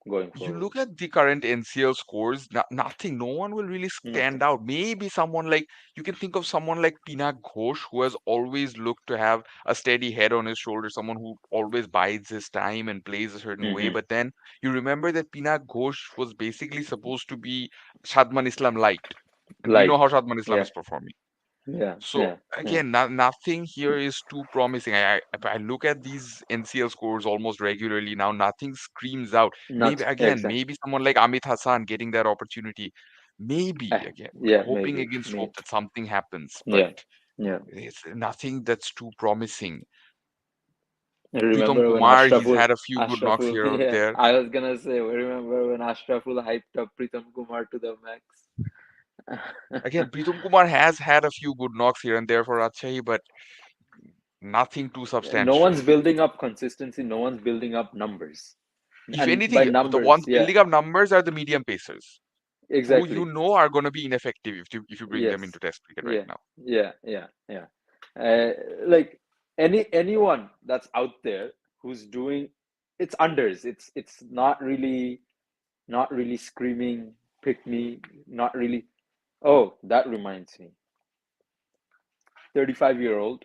going You forward? look at the current NCL scores, nothing, no one will really stand Nothing. out. Maybe someone like, you can think of someone like Pinak Ghosh, who has always looked to have a steady head on his shoulder, someone who always bides his time and plays a certain way. Mm-hmm. But then you remember that Pinak Ghosh was basically supposed to be Shadman Islam light. And we know Light. how Shadman Islam Yeah, is performing. yeah, So yeah, yeah. again, nothing here is too promising. If I look at these NCL scores almost regularly now, nothing screams out. Maybe Not again, exact. maybe someone like Amit Hassan getting that opportunity. Maybe again, Yeah, hoping maybe, against hope maybe. that something happens, but Yeah, yeah. it's nothing that's too promising. I Pritam remember when Kumar, he's had a few good knocks Ashraful, here or yeah, there. I was gonna say, remember when Ashraful hyped up Pritam Kumar to the max? Again, Pritam Kumar has had a few good knocks here and there for Rajshahi, but nothing too No substantial. one's building up consistency, no one's building up numbers. If And by anything, the numbers, ones yeah, building up numbers are the medium pacers, who you exactly. know are going to be ineffective if you bring them Yes. into Test cricket right Yeah. now. Yeah. Yeah. Yeah. Like anyone that's out there who's doing it's unders. It's not really screaming, pick me, not really. Oh, that reminds me. 35-year-old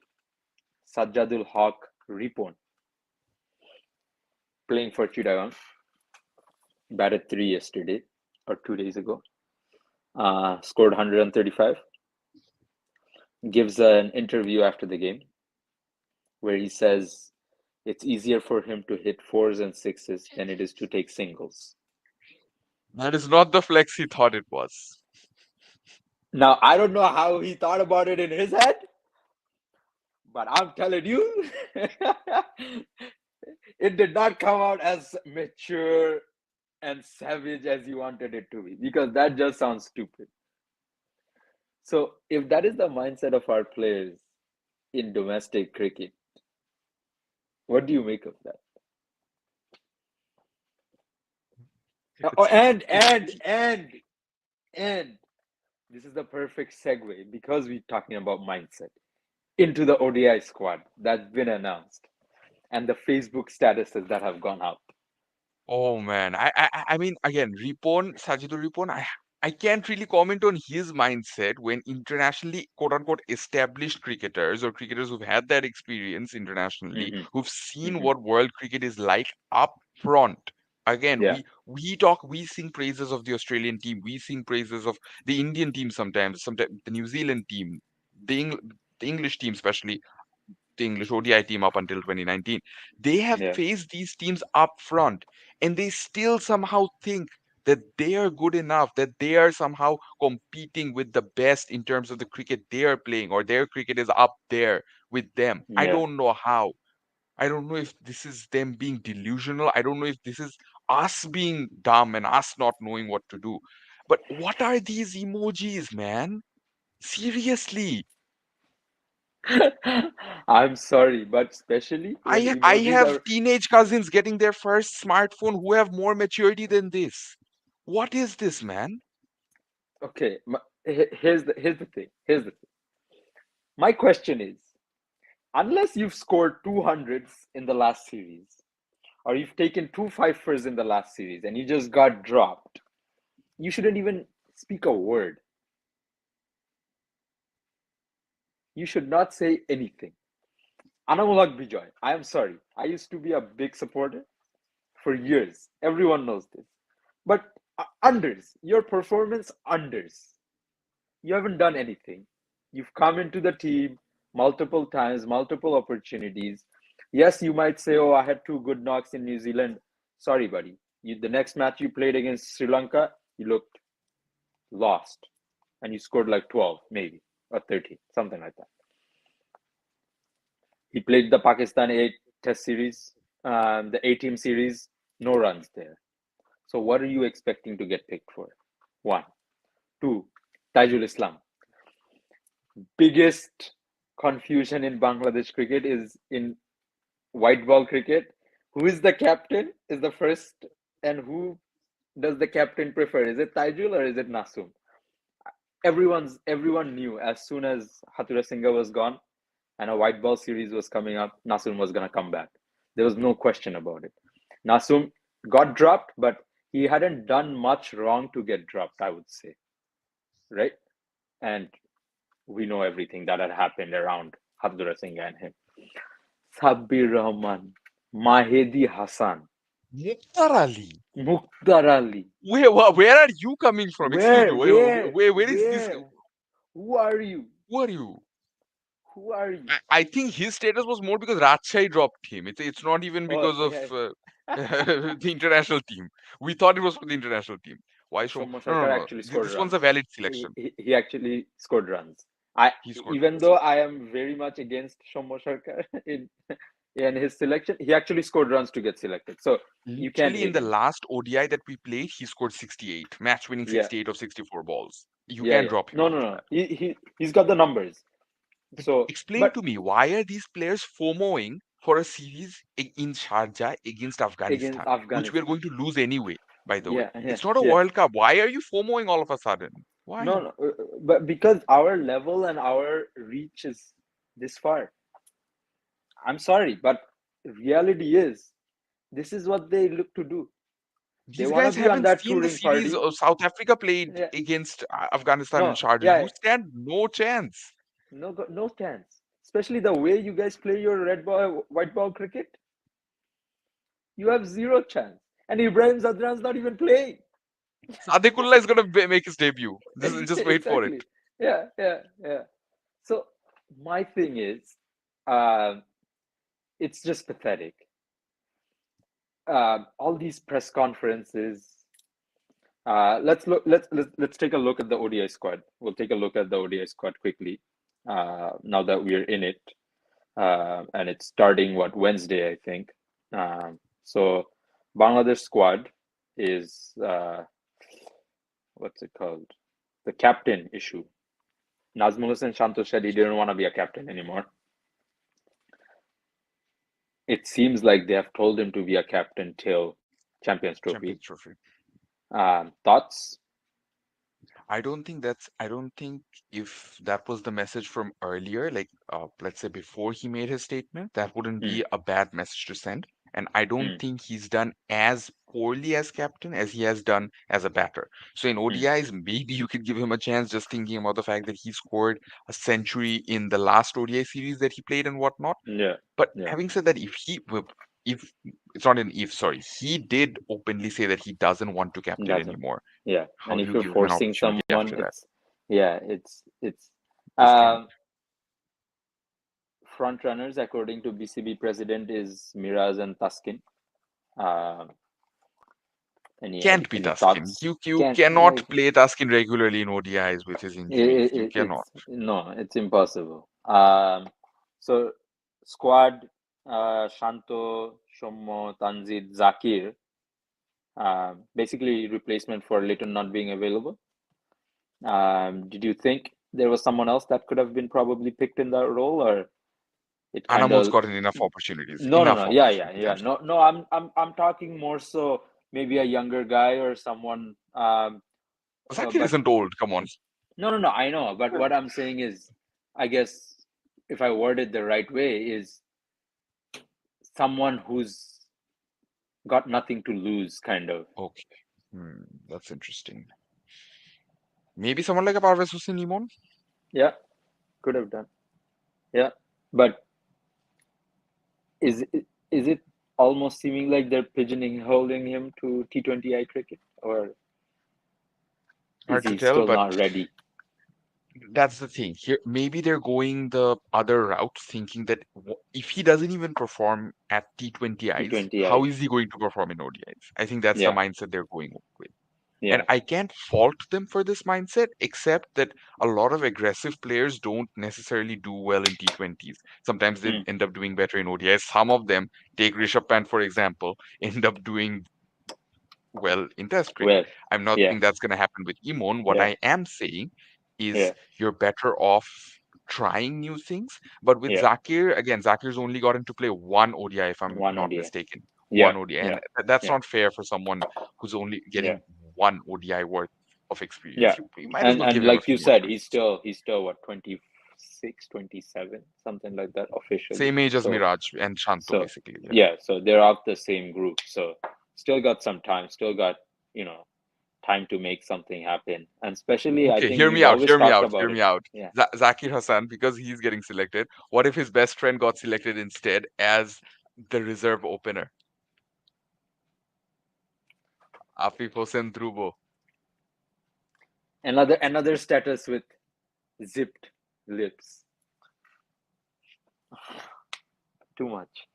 Sajjadul Haq Ripon playing for Chittagong batted three yesterday or 2 days ago. Scored 135. Gives an interview after the game where he says it's easier for him to hit fours and sixes than it is to take singles. That is not the flex he thought it was. Now, I don't know how he thought about it in his head, but I'm telling you, it did not come out as mature and savage as you wanted it to be because that just sounds stupid. So, if that is the mindset of our players in domestic cricket, What do you make of that? Oh, It's and this is the perfect segue because we're talking about mindset into the ODI squad that's been announced and the Facebook statuses that have gone out. Oh man, I mean, again, Sajidul Ripon, I can't really comment on his mindset when internationally, quote unquote, established cricketers or cricketers who've had that experience internationally, Hmm. who've seen Hmm. what world cricket is like up front. Again, Yeah, we sing praises of the Australian team, we sing praises of the Indian team sometimes the New Zealand team, the English team, especially the English ODI team up until 2019. They have yeah, faced these teams up front and they still somehow think that they are good enough, that they are somehow competing with the best in terms of the cricket they are playing, or their cricket is up there with them. I yeah. don't know how. I don't know if this is them being delusional. I don't know if this is us being dumb and us not knowing what to do. But what are these emojis, man? Seriously. I'm sorry, but especially when I emojis have are teenage cousins getting their first smartphone who have more maturity than this. What is this, man? okay. Here's the thing. Here's the thing. My question is, unless you've scored 200s in the last series, or you've taken two fifers in the last series and you just got dropped, you shouldn't even speak a word. You should not say anything. Anamulak Bijoy, I am sorry. I used to be a big supporter for years. Everyone knows this. But unders, your performance unders. You haven't done anything. You've come into the team multiple times, multiple opportunities. Yes, you might say, "Oh, I had two good knocks in New Zealand." Sorry, buddy. The next match you played against Sri Lanka, you looked lost, and you scored like 12, maybe, or 13, something like that. He played the Pakistan 8 Test series, the A-team series, no runs there. So what are you expecting to get picked for? One. Two, Tajul Islam. Biggest confusion in Bangladesh cricket is in white ball cricket. Who is the captain is the first, and who does the captain prefer? Is it Taijul or is it Nasum? Everyone knew as soon as Hatura Singha was gone and a white ball series was coming up, Nasum was gonna come back. There was no question about it. Nasum got dropped, but he hadn't done much wrong to get dropped, I would say, right? And we know everything that had happened around Hatura Singha and him. Sabbir Rahman, Mahedi Hassan, Mukhtar Ali. Mukhtar Ali. Where are you coming from? Excuse me. Where, where, Where is this? where? Who are you? Who are you? Who are you? I think his status was more because Rajshahi dropped him. It's not even Oh, because of yeah. the international team. We thought it was for the international team. Why Shom? Shommo No, no, Sarkar no. actually scored This one's a runs. valid He, selection. he, he actually scored runs. I He scored even runs. though I am very much against Shommo Sarkar in his selection, he actually scored runs to get selected. So you can't Literally in hate the him. last ODI that we played, he scored 68, match-winning Yeah, 68 of 64 balls. You yeah, can yeah. drop him No, no, after no. that. He's got the numbers. So, Explain but to me, why are these players FOMOing for a series in Sharjah against against Afghanistan, which we're Afghanistan, going to lose anyway, by the way? yeah, yeah, It's not a yeah. World Cup. Why are you FOMOing all of a sudden? No, Why? no, but because our level and our reach is this far. I'm sorry, but reality is this is what they look to do. They These want to guys be on haven't that seen the touring series party. of South Africa played Yeah, against Afghanistan in no, Sharjah, yeah, who stand no chance. no, no chance. Especially the way you guys play your red ball, white ball cricket, you have zero chance. And Ibrahim Zadran's not even playing. Sadekullah is going to make his debut. Just wait for it. Exactly. Yeah, yeah, yeah. So my thing is, uh, it's just pathetic. All these press conferences. Let's take a look at the ODI squad. We'll take a look at the ODI squad quickly. Now that we're in it, and it's starting what Wednesday, I think. So Bangladesh squad is what's it called? The captain issue. Nazmul Hussain Shanto said he didn't want to be a captain anymore. it seems like they have told him to be a captain till Champions Trophy. Champions Trophy. Thoughts? I don't think if that was the message from earlier, like let's say before he made his statement, that wouldn't Mm, be a bad message to send. And I don't mm, think he's done as poorly as captain as he has done as a batter. So in mm. ODIs, maybe you could give him a chance just thinking about the fact that he scored a century in the last ODI series that he played and whatnot. Yeah, But yeah, having said that, if it's not an if, sorry, he did openly say that he doesn't want to captain doesn't. anymore. Yeah, How and do if you you're give him an forcing opportunity someone, after that? it's Just can't. um, front runners according to BCB president is Miraz and Taskin. Uh, Can't be any Tuskin. thoughts? You Can cannot like play Tuskin regularly in ODIs with his injuries. You cannot. it's no, it's impossible. So squad Shanto, Shommo, Tanzid, Zakir, basically replacement for Leighton not being available. Did you think there was someone else that could have been probably picked in that role, or it kind Anamol's of gotten enough opportunities. no, Enough opportunities. yeah, no, I'm talking more so maybe a younger guy or someone Zakir but isn't old. Come on. no, I know, but what I'm saying is, I guess if I word it the right way, is someone who's got nothing to lose, kind of. Okay. That's interesting. Maybe someone like a Parvez Hussein Imon? Yeah, could have done. Yeah, but is it almost seeming like they're pigeonholing him to T20I cricket, or is Hard to he tell, still but not ready? that's the thing. Here, maybe they're going the other route, thinking that if he doesn't even perform at T20Is, how T20I. is he going to perform in ODIs? I think that's the Yeah, mindset they're going with. And yeah. I can't fault them for this mindset, except that a lot of aggressive players don't necessarily do well in T20s. Sometimes they Mm, end up doing better in ODIs. Some of them, take Rishabh Pant for example, end up doing well in Test cricket. well, I'm not yeah, saying that's going to happen with Imon. What yeah, I am saying is yeah, you're better off trying new things. But with yeah. Zakir, again, Zakir's only gotten to play one ODI, if I'm One not ODI. mistaken. Yeah, One ODI. And yeah, that's yeah, not fair for someone who's only yeah. getting one ODI worth of experience. Yeah. You might as well give And him a like few you more said, chances. he's still what, 26, 27, something like that officially. Same age as So Miraj and Shanto, so basically. Yeah. yeah, so they're of the same group. So still got some time, still got, you know, time to make something happen. And especially I Okay, think hear we've me out, always hear me talked out, hear about it. me out. Yeah. Zakir Hassan, because he's getting selected, what if his best friend got selected instead as the reserve opener? Afif Hossein Drubo. Another status with zipped lips. Too much.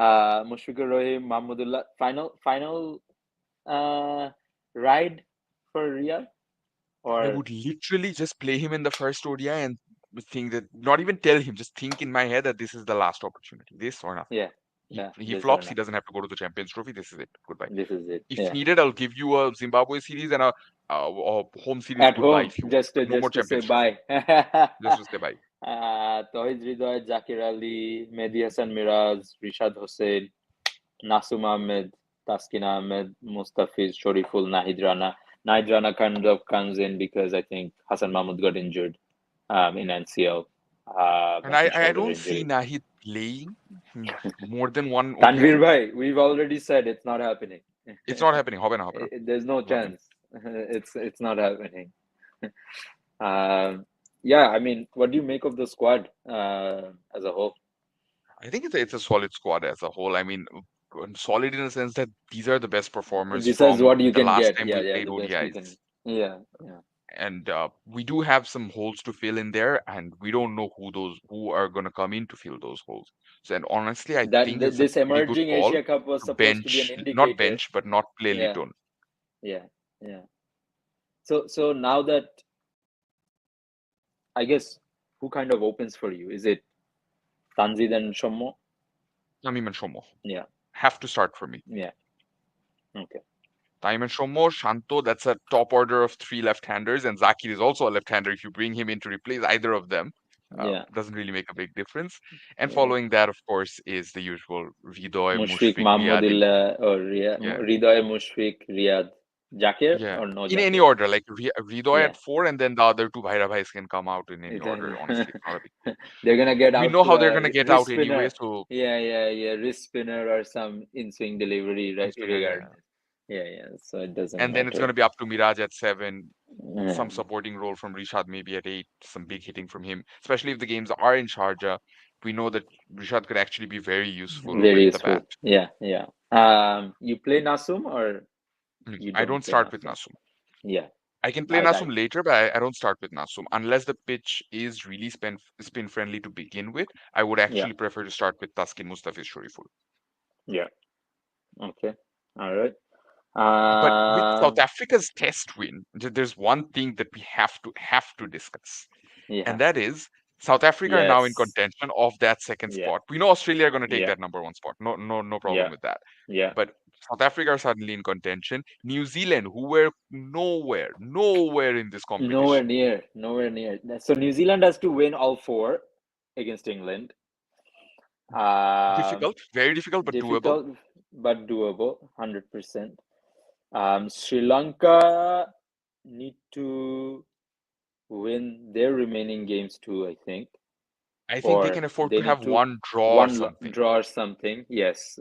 Mushfiqur Rahim, Mahmudullah, final uh ride for Riyadh, I or would literally just play him in the first ODI and think that, not even tell him, just think in my head that this is the last opportunity, this or nothing. yeah, yeah, He this or flops, he not. doesn't have to go to the Champions Trophy. This is it. Goodbye. This is it. If Yeah. needed, I'll give you a Zimbabwe series and a home series At goodbye home, if you want. But no more just to say Champions Trophy. bye. Just to say bye. Tawhid Hridoy, Zakir Ali, Mehdi Hassan Miraz, Rishad Hossain, Nasum Ahmed, Taskin Ahmed, Mustafiz, Shariful, Nahid Rana. Nahid Rana kind of comes in because I think Hassan Mahmood got injured in NCL, And back and I shoulder don't see injury. Nahid playing more than one Tanvir ODI. Bhai, we've already said it's not happening. It's not happening. হবে na. There's no Nothing. chance. It's not happening. Yeah, I mean, what do you make of the squad as a whole? I think it's a solid squad as a whole. I mean, solid in the sense that these are the best performers Besides from what you the can last get, time yeah, we yeah, played the best you can. ODIs. Yeah, yeah. And we do have some holes to fill in there, and we don't know who are going to come in to fill those holes. So, and honestly, I think it's a This pretty good emerging call Asia Cup was to supposed to be an not indicator. bench, but not play Yeah, Liton. yeah, yeah. So now that I guess who kind of opens for you? Is it Tanzid and Shommo? Tamim and Shomo Yeah, have to start for me. yeah. Okay. Tamim and Shomo, Shanto, that's a top order of three left-handers, and Zakir is also a left-hander if you bring him in to replace either of them. Yeah. Doesn't really make a big difference. And Yeah. following that, of course, is the usual Hridoy, Mushfiq Mushfiq, Riyad in Mahmudillah or Riyad, yeah, Ridoy Mushfiq Riyad Jakir yeah. or no In any Jakir? order, like Hridoy Yeah. at 4, and then the other two Bhaira Bhais can come out in any order. Then Honestly, it's not a big deal. they're gonna get We out know how they're gonna get wrist out anyway, spinner. so Yeah, yeah, yeah. Wrist spinner or some in swing delivery, right? yeah. Regardless. Yeah, yeah. So it doesn't And then it's gonna matter. be up to Miraj at 7, Yeah. some supporting role from Rishad maybe at 8, some big hitting from him. Especially if the games are in Sharjah, we know that Rishad could actually be very useful Very with the useful. bat. Yeah, yeah. You play Nasum or you I don't don't play start with Nasum? Nasum. Yeah, I can play I Nasum later, but I don't start with Nasum. Unless the pitch is really spin friendly to begin with, I would yeah, actually prefer to start with Taskin Mustafiz Shoriful. yeah. Okay. All right. But with South Um, Africa's test win, there's one thing that we have to discuss, yeah. and that is South Africa are now in Yes. contention of that second Yeah. spot. We know Australia are going to take Yeah. that number one spot. No problem Yeah. with that. Yeah. But South Africa are suddenly in contention. New Zealand, who were nowhere in this Nowhere competition. near. Nowhere near. So New Zealand has to win all four against England. Um, Difficult, very difficult, but doable. difficult but doable. 100%. Sri Lanka need to win their remaining games too, I think, I think they or can afford they to need have to one draw or something. draw or something. Yes.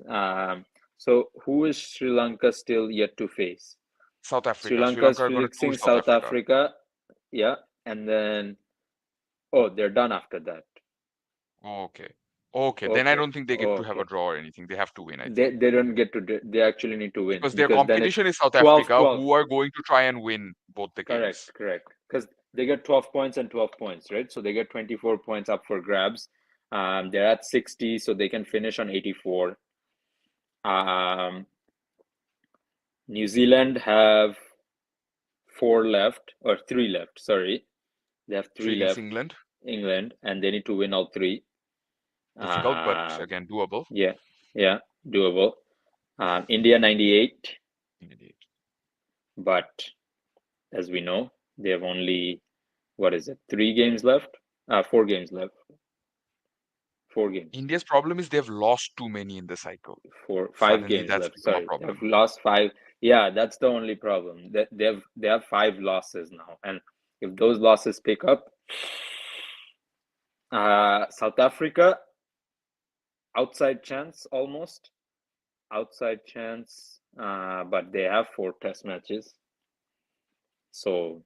So who is Sri Lanka still yet to face? South Sri Africa. Sri Lanka is Lanka are going to tour facing South South Africa. Africa. Yeah, and then oh, they're done after that. Okay. Okay. Then I Okay, don't think they get to have a okay. draw or anything. They have to win, I think. They don't get to they actually need to win Because their because then it's competition is South 12 Africa, 12. who are going to try and win both the Correct, games. correct. Because they get 12 points and 12 points, right? So they get 24 points up for grabs. They're at 60, so they can finish on 84. Um, New Zealand have four left, or three left, sorry. They have Three three against left, England. England, and they need to win all three. Difficult, but Um, again, doable. yeah, yeah, doable. India 98, Indeed. but as we know, they have only, what is it, 3 games left? 4 games left. 4 games. India's problem is they've lost too many in the cycle. Four, five Suddenly games that's left. become a Sorry, they've problem. lost five. Yeah, that's the only problem. They have 5 losses now, and if those losses pick up, South Africa outside chance almost outside chance, but they have 4 test matches, so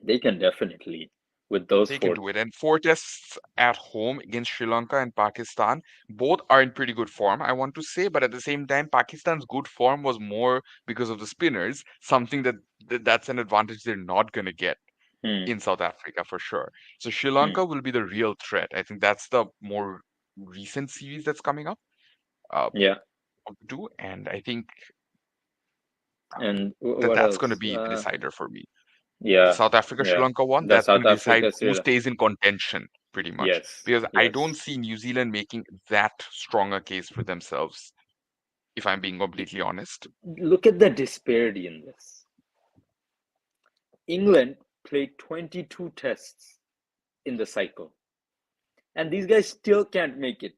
they can definitely with those They can four. do it. And 4 tests at home against Sri Lanka and Pakistan, both are in pretty good form, I want to say. But at the same time, Pakistan's good form was more because of the spinners, something that's an advantage they're not going to get Hmm, in South Africa for sure. So Sri hmm, Lanka will be the real threat. I think that's the more recent series that's coming up yeah, of the two, and I think and that what that's going to else? be the decider for me. The Yeah, South Africa Sri yeah, Lanka one, the that's going South to decide Africa who Sri. stays in contention pretty much. Yes, Because I don't yes. see New Zealand making that strong a case for themselves, if I'm being completely honest. Look at the disparity in this. England played 22 tests in the cycle, and these guys still can't make it.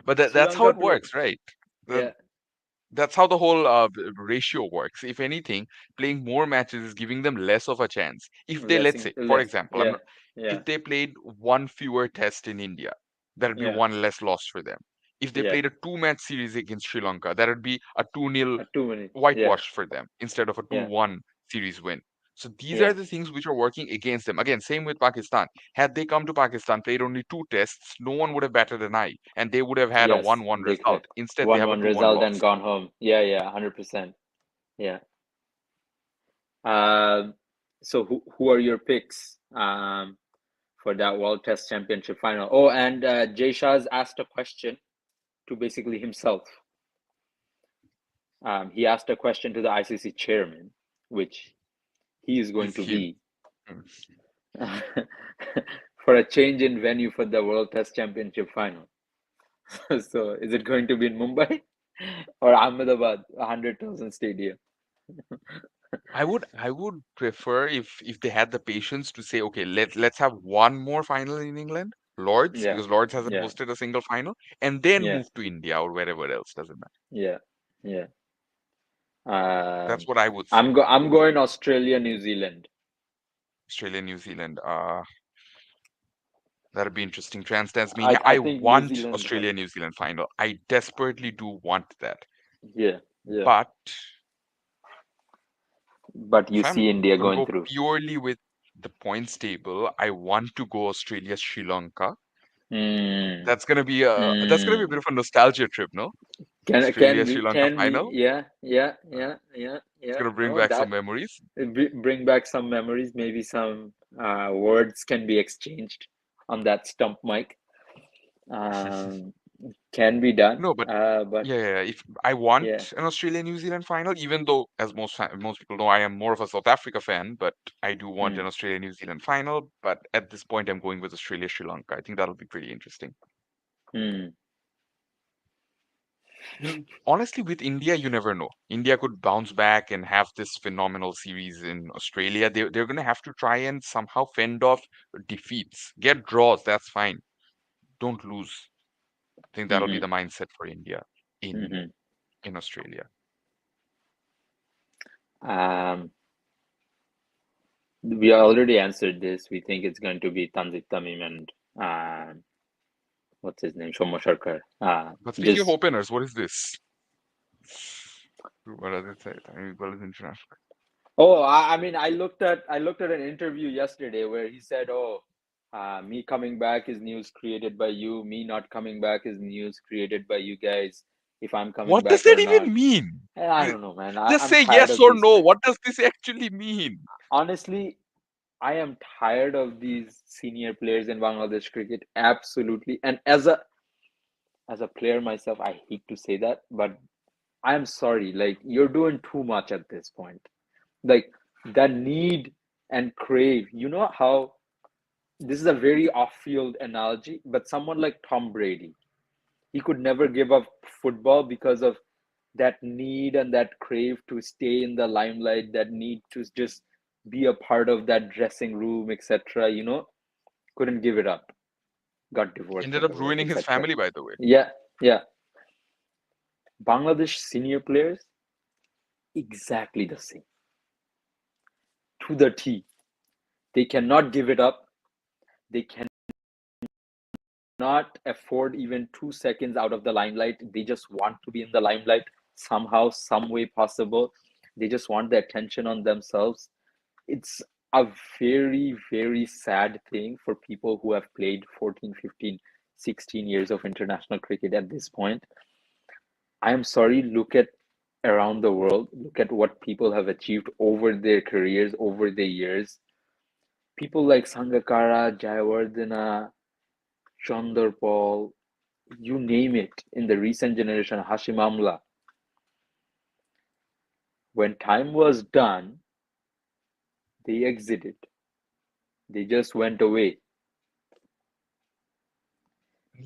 But Sri that's how Lanka it play, works, right? The, yeah, that's how the whole ratio works. If anything, playing more matches is giving them less of a chance. If they, let's say, for less, example, yeah, if yeah, they played one fewer test in India, that'd be yeah, one less loss for them. If they yeah. played a two-match series against Sri Lanka, that would be a 2-0 2 minutes, yeah, whitewash for them instead of a yeah, 2-1 series win. So these yeah. are the things which are working against them. Again, same with Pakistan. Had they come to Pakistan, played only 2 tests, no one would have batted an eye, and they would have had a Yes, 1-1 they could result. Instead, they have a 1-1 2-1 result and loss. gone home. Yeah, yeah, 100%. Yeah. Um, so who are your picks for that World Test Championship final? Oh, and Jay Shah's asked a question to basically himself. He asked a question to the ICC chairman, which he is going He's to him. be for a change in venue for the World Test Championship final. So is it going to be in Mumbai or Ahmedabad, 100,000 stadium? I would prefer if they had the patience to say, okay, let's have one more final in England, Lords, Yeah, because Lords hasn't yeah, hosted a single final, and then yeah, move to India or wherever else, doesn't matter. yeah, yeah. That's what I would say. I'm going Australia, New Zealand. Australia, New Zealand. That'd be interesting. Trans Tasmania. I I think New want Zealand has. Australia, New Zealand final. I desperately do want that. Yeah, yeah. But But you if see I'm India gonna going go through. purely with the points table, I want to go Australia, Sri Lanka. Mm, That's gonna be a bit mm. of a nostalgia trip, no? Australia, Sri Lanka Can we? final. Yeah, yeah, Uh, yeah, yeah, it's yeah. gonna bring No, back some that memories. bring back some memories. Maybe some words can be exchanged on that stump mic. Um, can be done. No, but But yeah, if I want yeah. an Australia New Zealand final, even though as most people know, I am more of a South Africa fan, but I do want Mm, an Australia New Zealand final. But at this point, I'm going with Australia Sri Lanka. I think that'll be pretty interesting. mm, Honestly, with India, you never know. India could bounce back and have this phenomenal series in Australia. They're going to have to try and somehow fend off defeats, get draws. That's fine. Don't lose. I think that'll be mm-hmm, the mindset for India in mm-hmm. in Australia. Um, we already answered this. We think it's going to be Tanzik Tamim and what's his name, Shomo Sharkar. But speaking of Just openers, what is this? What does it say? I mean, well, it's international. Oh, I mean, I looked at an interview yesterday where he said, "Oh, me coming back is news created by you. Me not coming back is news created by you guys. If I'm coming What does back that or not." even mean? And I don't know, man. Just I'm say tired yes of or these. no. What does this actually mean? Honestly, I am tired of these senior players in Bangladesh cricket. Absolutely. And as a player myself, I hate to say that, but I'm sorry. Like you're doing too much at this point. Like that need and crave. You know how this is a very off-field analogy, but someone like Tom Brady, he could never give up football because of that need and that crave to stay in the limelight, that need to just be a part of that dressing room, etc. Couldn't give it up. Got divorced Ended from up the wife, ruining his etc. family, by the way. Yeah, yeah. Bangladesh senior players, exactly the same to the T. They cannot give it up. They cannot afford even 2 seconds out of the limelight. They just want to be in the limelight somehow, some way possible. They just want the attention on themselves. It's a very, very sad thing for people who have played 14, 15, 16 years of international cricket at this point. I am sorry, look at around the world, look at what people have achieved over their careers, over the years. People like Sangakkara, Jayawardena, Chandar Paul, you name it, in the recent generation, Hashim Amla. When time was done, they exited. They just went away.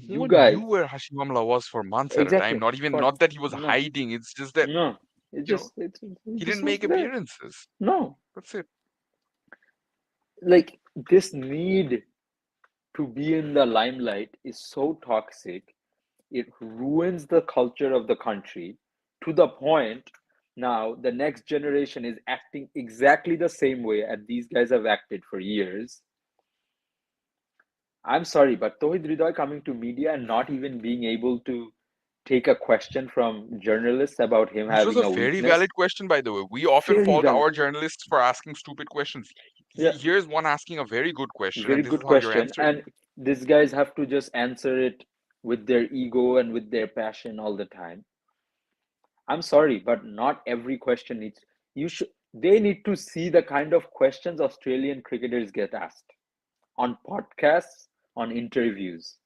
No You one knew guys, where Hashim Amla was for months at a time. exactly. Not even For not that he was no, hiding. It's just that no, you know it he just didn't was make there. appearances. No, That's it. like this need to be in the limelight is so toxic. It ruins the culture of the country to the point now the next generation is acting exactly the same way as these guys have acted for years. I'm sorry, but Tohid Ridoy coming to media and not even being able to take a question from journalists about him Which was having a a very weakness, valid question, by the way. We often very fault valid. our journalists for asking stupid questions. Yeah, Here's one asking a very good question, very and this is good how you're question. answering And it. these guys have to just answer it with their ego and with their passion all the time. I'm sorry, but not every question needs. You should. They need to see the kind of questions Australian cricketers get asked on podcasts, on interviews.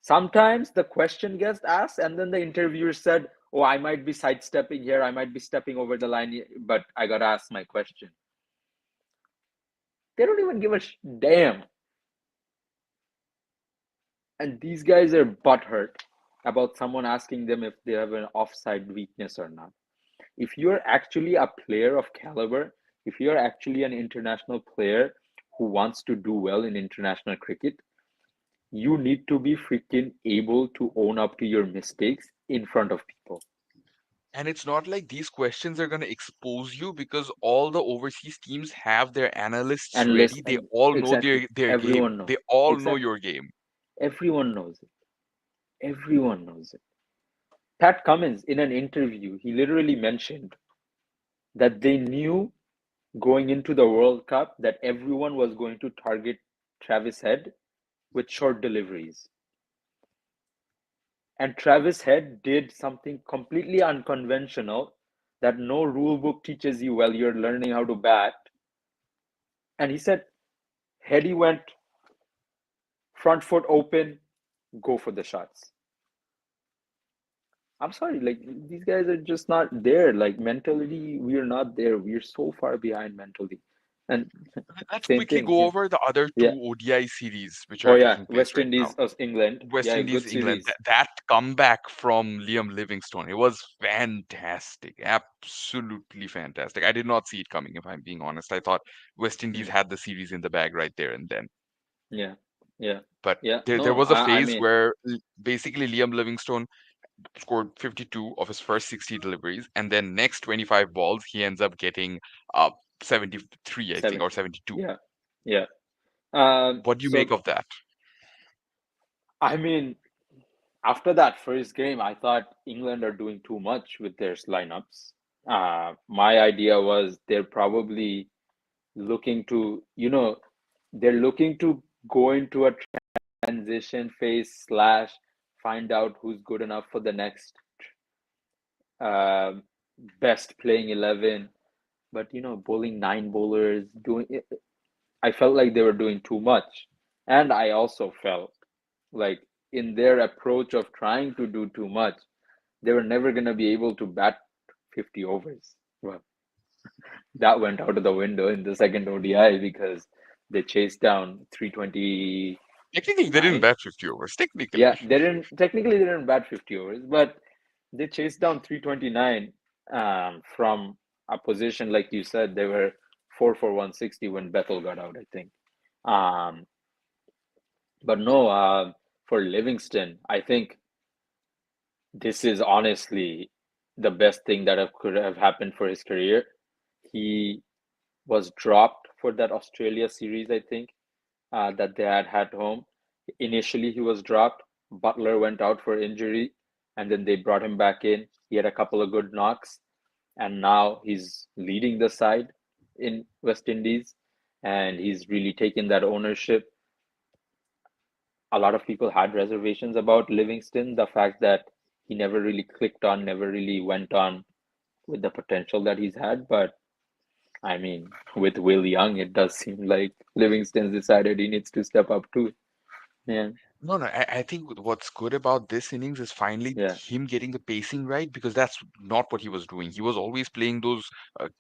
Sometimes the question gets asked, and then the interviewer said, "Oh, I might be sidestepping here. I might be stepping over the line, but I gotta ask my question." They don't even give a damn, and these guys are butthurt about someone asking them if they have an offside weakness or not. if you're actually a player of caliber, if you're actually an international player who wants to do well in international cricket, you need to be freaking able to own up to your mistakes in front of people. And it's not like these questions are going to expose you because all the overseas teams have their analysts And ready. They listen, all know exactly, their game. everyone knows. They all know Exactly, your game. everyone knows it. Everyone knows it. Pat Cummins, in an interview, he literally mentioned that they knew going into the World Cup that everyone was going to target Travis Head with short deliveries. And Travis Head did something completely unconventional that no rule book teaches you while you're learning how to bat. And he said, Heady went front foot open, go for the shots. I'm sorry, like these guys are just not there. Like mentally, we're not there. We're so far behind mentally. And Let's same quickly thing, go yeah. over the other two Yeah. ODI series which Oh are yeah, taking place West right now. Indies of England. West Yeah, Indies, good England. series. That comeback from Liam Livingstone, it was fantastic. Absolutely fantastic. I did not see it coming, if I'm being honest. I thought West Indies Mm, had the series in the bag right there and then. yeah, yeah, But yeah. there No, was a I phase mean, where basically Liam Livingstone scored 52 of his first 60 deliveries, and then next 25 balls, he ends up getting 73, I think, or 70. 72. Yeah, yeah. What do you make So of that? I mean, after that first game, I thought England are doing too much with their lineups. My idea was they're probably looking to, they're looking to go into a transition phase slash find out who's good enough for the next uh, best playing 11. But bowling nine bowlers, doing it, I felt like they were doing too much, and I also felt like in their approach of trying to do too much, they were never gonna be able to bat 50 overs. Well, that went out of the window in the second ODI because they chased down 329. Technically, they didn't bat 50 overs. Technically. Yeah, they didn't bat 50 overs, but they chased down 329 from a position like you said. They were 4 for 160 when Bethel got out, I think. Um, but no, for Livingston, I think this is honestly the best thing that could have happened for his career. He was dropped for that Australia series, I think, that they had home. Initially, he was dropped. Butler went out for injury, and then they brought him back in. He had a couple of good knocks, and now he's leading the side in West Indies, and he's really taken that ownership. A lot of people had reservations about Livingston, the fact that he never really clicked on, never really went on with the potential that he's had. But I mean, with Will Young, it does seem like Livingston's decided he needs to step up too. Yeah, No, no. I think what's good about this innings is finally yeah. him getting the pacing right because that's not what he was doing. He was always playing those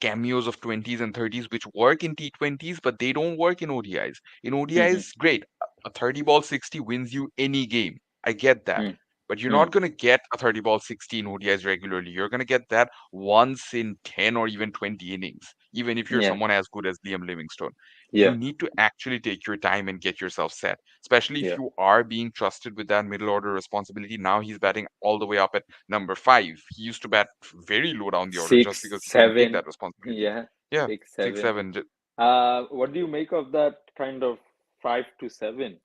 cameos of 20s and 30s, which work in T20s, but they don't work in ODIs. In Mm-hmm. ODIs, great. A 30 ball 60 wins you any game. I get that. Mm, But you're not mm, going to get a 30 ball 60 in ODIs regularly. You're going to get that once in 10 or even 20 innings, even if you're yeah, someone as good as Liam Livingstone. You yeah, need to actually take your time and get yourself set, especially if yeah. you are being trusted with that middle order responsibility. Now he's batting all the way up at number 5. He used to bat very low down the order just Six, because he couldn't take seven. that responsibility. Yeah, Yeah, six, six, seven. seven. What do you make of that kind of 5 to 7?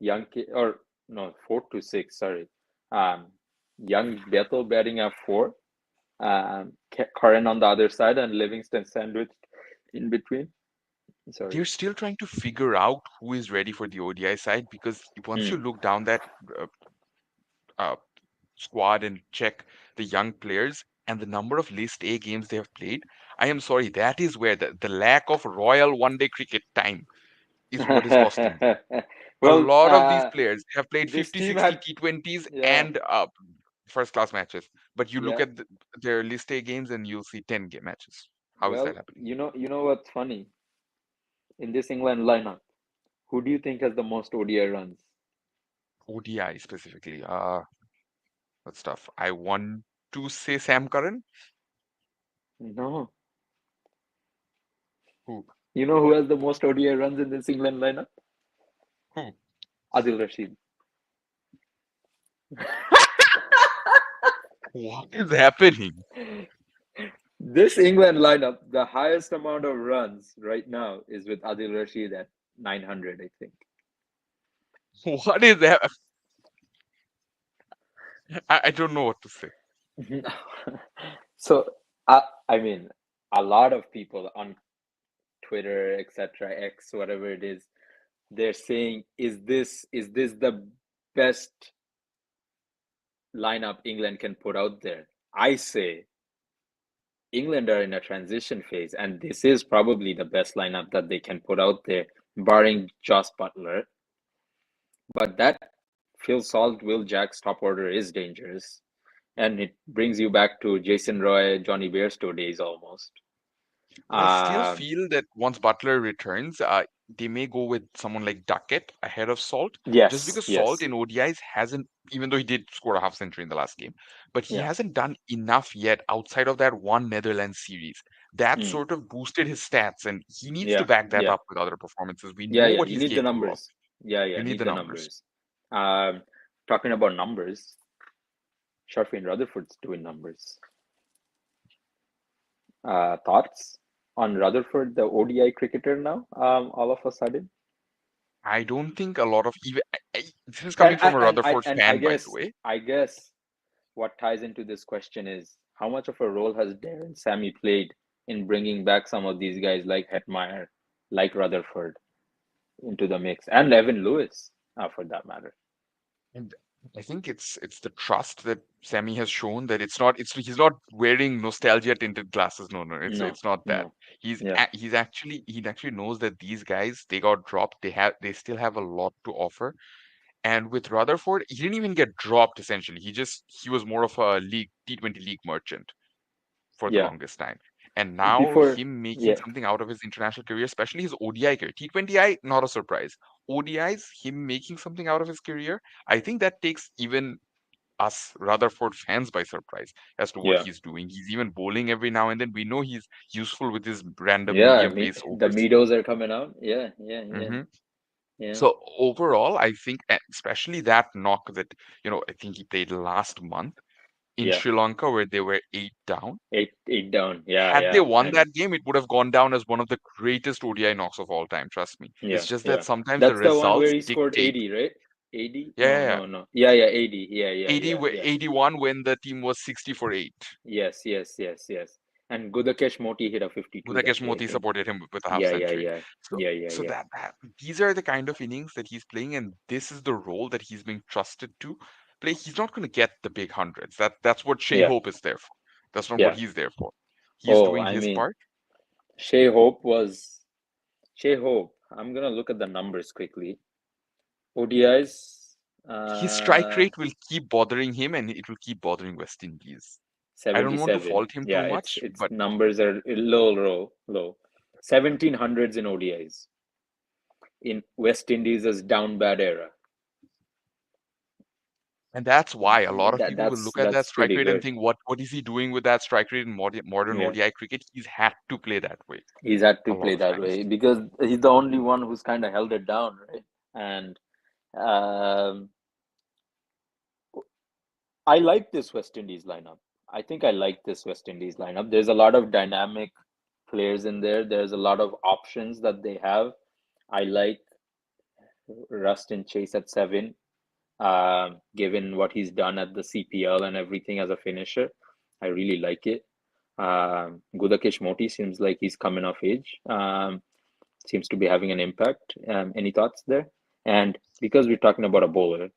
Young kid, or no, 4 to 6. Sorry. Um, young Bethel batting at four. Curran on the other side and Livingston sandwiched in between. Sorry. They're still trying to figure out who is ready for the ODI side because once you Mm. look down that uh, uh, squad and check the young players and the number of list A games they have played, I am sorry, that is where the lack of royal one day cricket time is what is costing them. A Well, lot of these players have played this 50, team 60 had, T20s yeah, and first class matches. But you look yeah. at their list A games and you'll see 10 game matches. How is that Well, happening? you know what's funny in this England lineup? Who do you think has the most ODI runs? ODI specifically. That's tough. I want to say Sam Curran. No. Who? You know who has the most ODI runs in this England lineup? Who? Adil Rashid. What is happening? This England lineup, the highest amount of runs right now is with Adil Rashid at 900, I think. What is that? I don't know what to say. So, I mean, a lot of people on Twitter, etc., X, whatever it is, they're saying, is this the best lineup England can put out there? I say England are in a transition phase, and this is probably the best lineup that they can put out there, barring Joss Butler. But that Phil Salt, Will Jack's top order is dangerous, and it brings you back to Jason Roy, Johnny Bairstow days almost. But I still Um, feel that once Butler returns, they may go with someone like Duckett ahead of Salt, just yes, because Salt yes, in ODIs hasn't, even though he did score a half century in the last game, but he yeah, hasn't done enough yet outside of that one Netherlands series. That mm, sort of boosted his stats, and he needs to yeah, back that yeah, up with other performances. We yeah, know yeah. what You he's need the capable of. numbers. Yeah, yeah, We need need the the numbers. numbers. Um, Talking about numbers, Sharfin Rutherford's doing numbers. Thoughts on Rutherford, the ODI cricketer now? All of a sudden, I don't think a lot of even this is and coming I from a and I Rutherford and I fan, by the guess way. I guess what ties into this question is how much of a role has Darren Sammy played in bringing back some of these guys like Hetmeyer, like Rutherford into the mix, and Evan Lewis, for that matter. And I think it's the trust that Sammy has shown that it's he's not wearing nostalgia tinted glasses. No, no, No, it's not that. no, yeah, He actually knows that these guys they got dropped. They still have a lot to offer. And with Rutherford, he didn't even get dropped essentially. He was more of a league T20 league merchant for the yeah. longest time. And now Before, him making yeah, something out of his international career, especially his ODI career, T20I, not a surprise. ODIs, him making something out of his career, I think that takes even us Rutherford fans by surprise as to what yeah, he's doing. He's even bowling every now and then. We know he's useful with his random yeah. medium pace The overs. Meadows are coming out. Yeah, yeah, yeah, hmm yeah, So overall, I think, especially that knock that I think he played last month in yeah. Sri Lanka where they were 8 down. Eight down. Yeah, Had they yeah, won and that game, it would have gone down as one of the greatest ODI knocks of all time. Trust me. yeah, It's just yeah. that sometimes the That's the one where results he scored dictate. 80, right? 80? Yeah, No, yeah, yeah. no, no. Yeah, yeah, 80. Yeah, yeah, 80, yeah, yeah. 81 when the team was 60 for 8. Yes, yes, yes, yes. And Gudakesh Moti hit a 52 that Udakesh day, I Moti think. supported him with a half Yeah, yeah, century. yeah. So, Yeah, yeah, so yeah. that these are the kind of innings that he's playing, and this is the role that he's being trusted to play. He's not going to get the big hundreds. That's what Shea Yeah, Hope is there for. That's not what yeah. he's there for. He's Oh, doing I his mean, part. Shea Hope was Shea Hope. I'm gonna look at the numbers quickly. ODIs, His strike uh, rate will keep bothering him, and it will keep bothering West Indies. I don't want to 77. fault him Yeah, too much, it's but numbers are low. 1700s in ODIs in West Indies' down bad era. and that's why a lot of That people will that's look at that that's strike pretty rate and good. think, what is he doing with that strike rate in modern Yeah, ODI cricket? He's had to play that way he's had a to lot play of that times. way because he's the only one who's kind of held it down, right? And um, I like this West Indies lineup. I think I like this West Indies lineup. There's a lot of dynamic players in there. There's a lot of options that they have. I like Rustin Chase at seven, given what he's done at the CPL and everything as a finisher. I really like it. Gudakesh Moti seems like he's coming of age. Seems to be having an impact. Any thoughts there? And because we're talking about a bowler,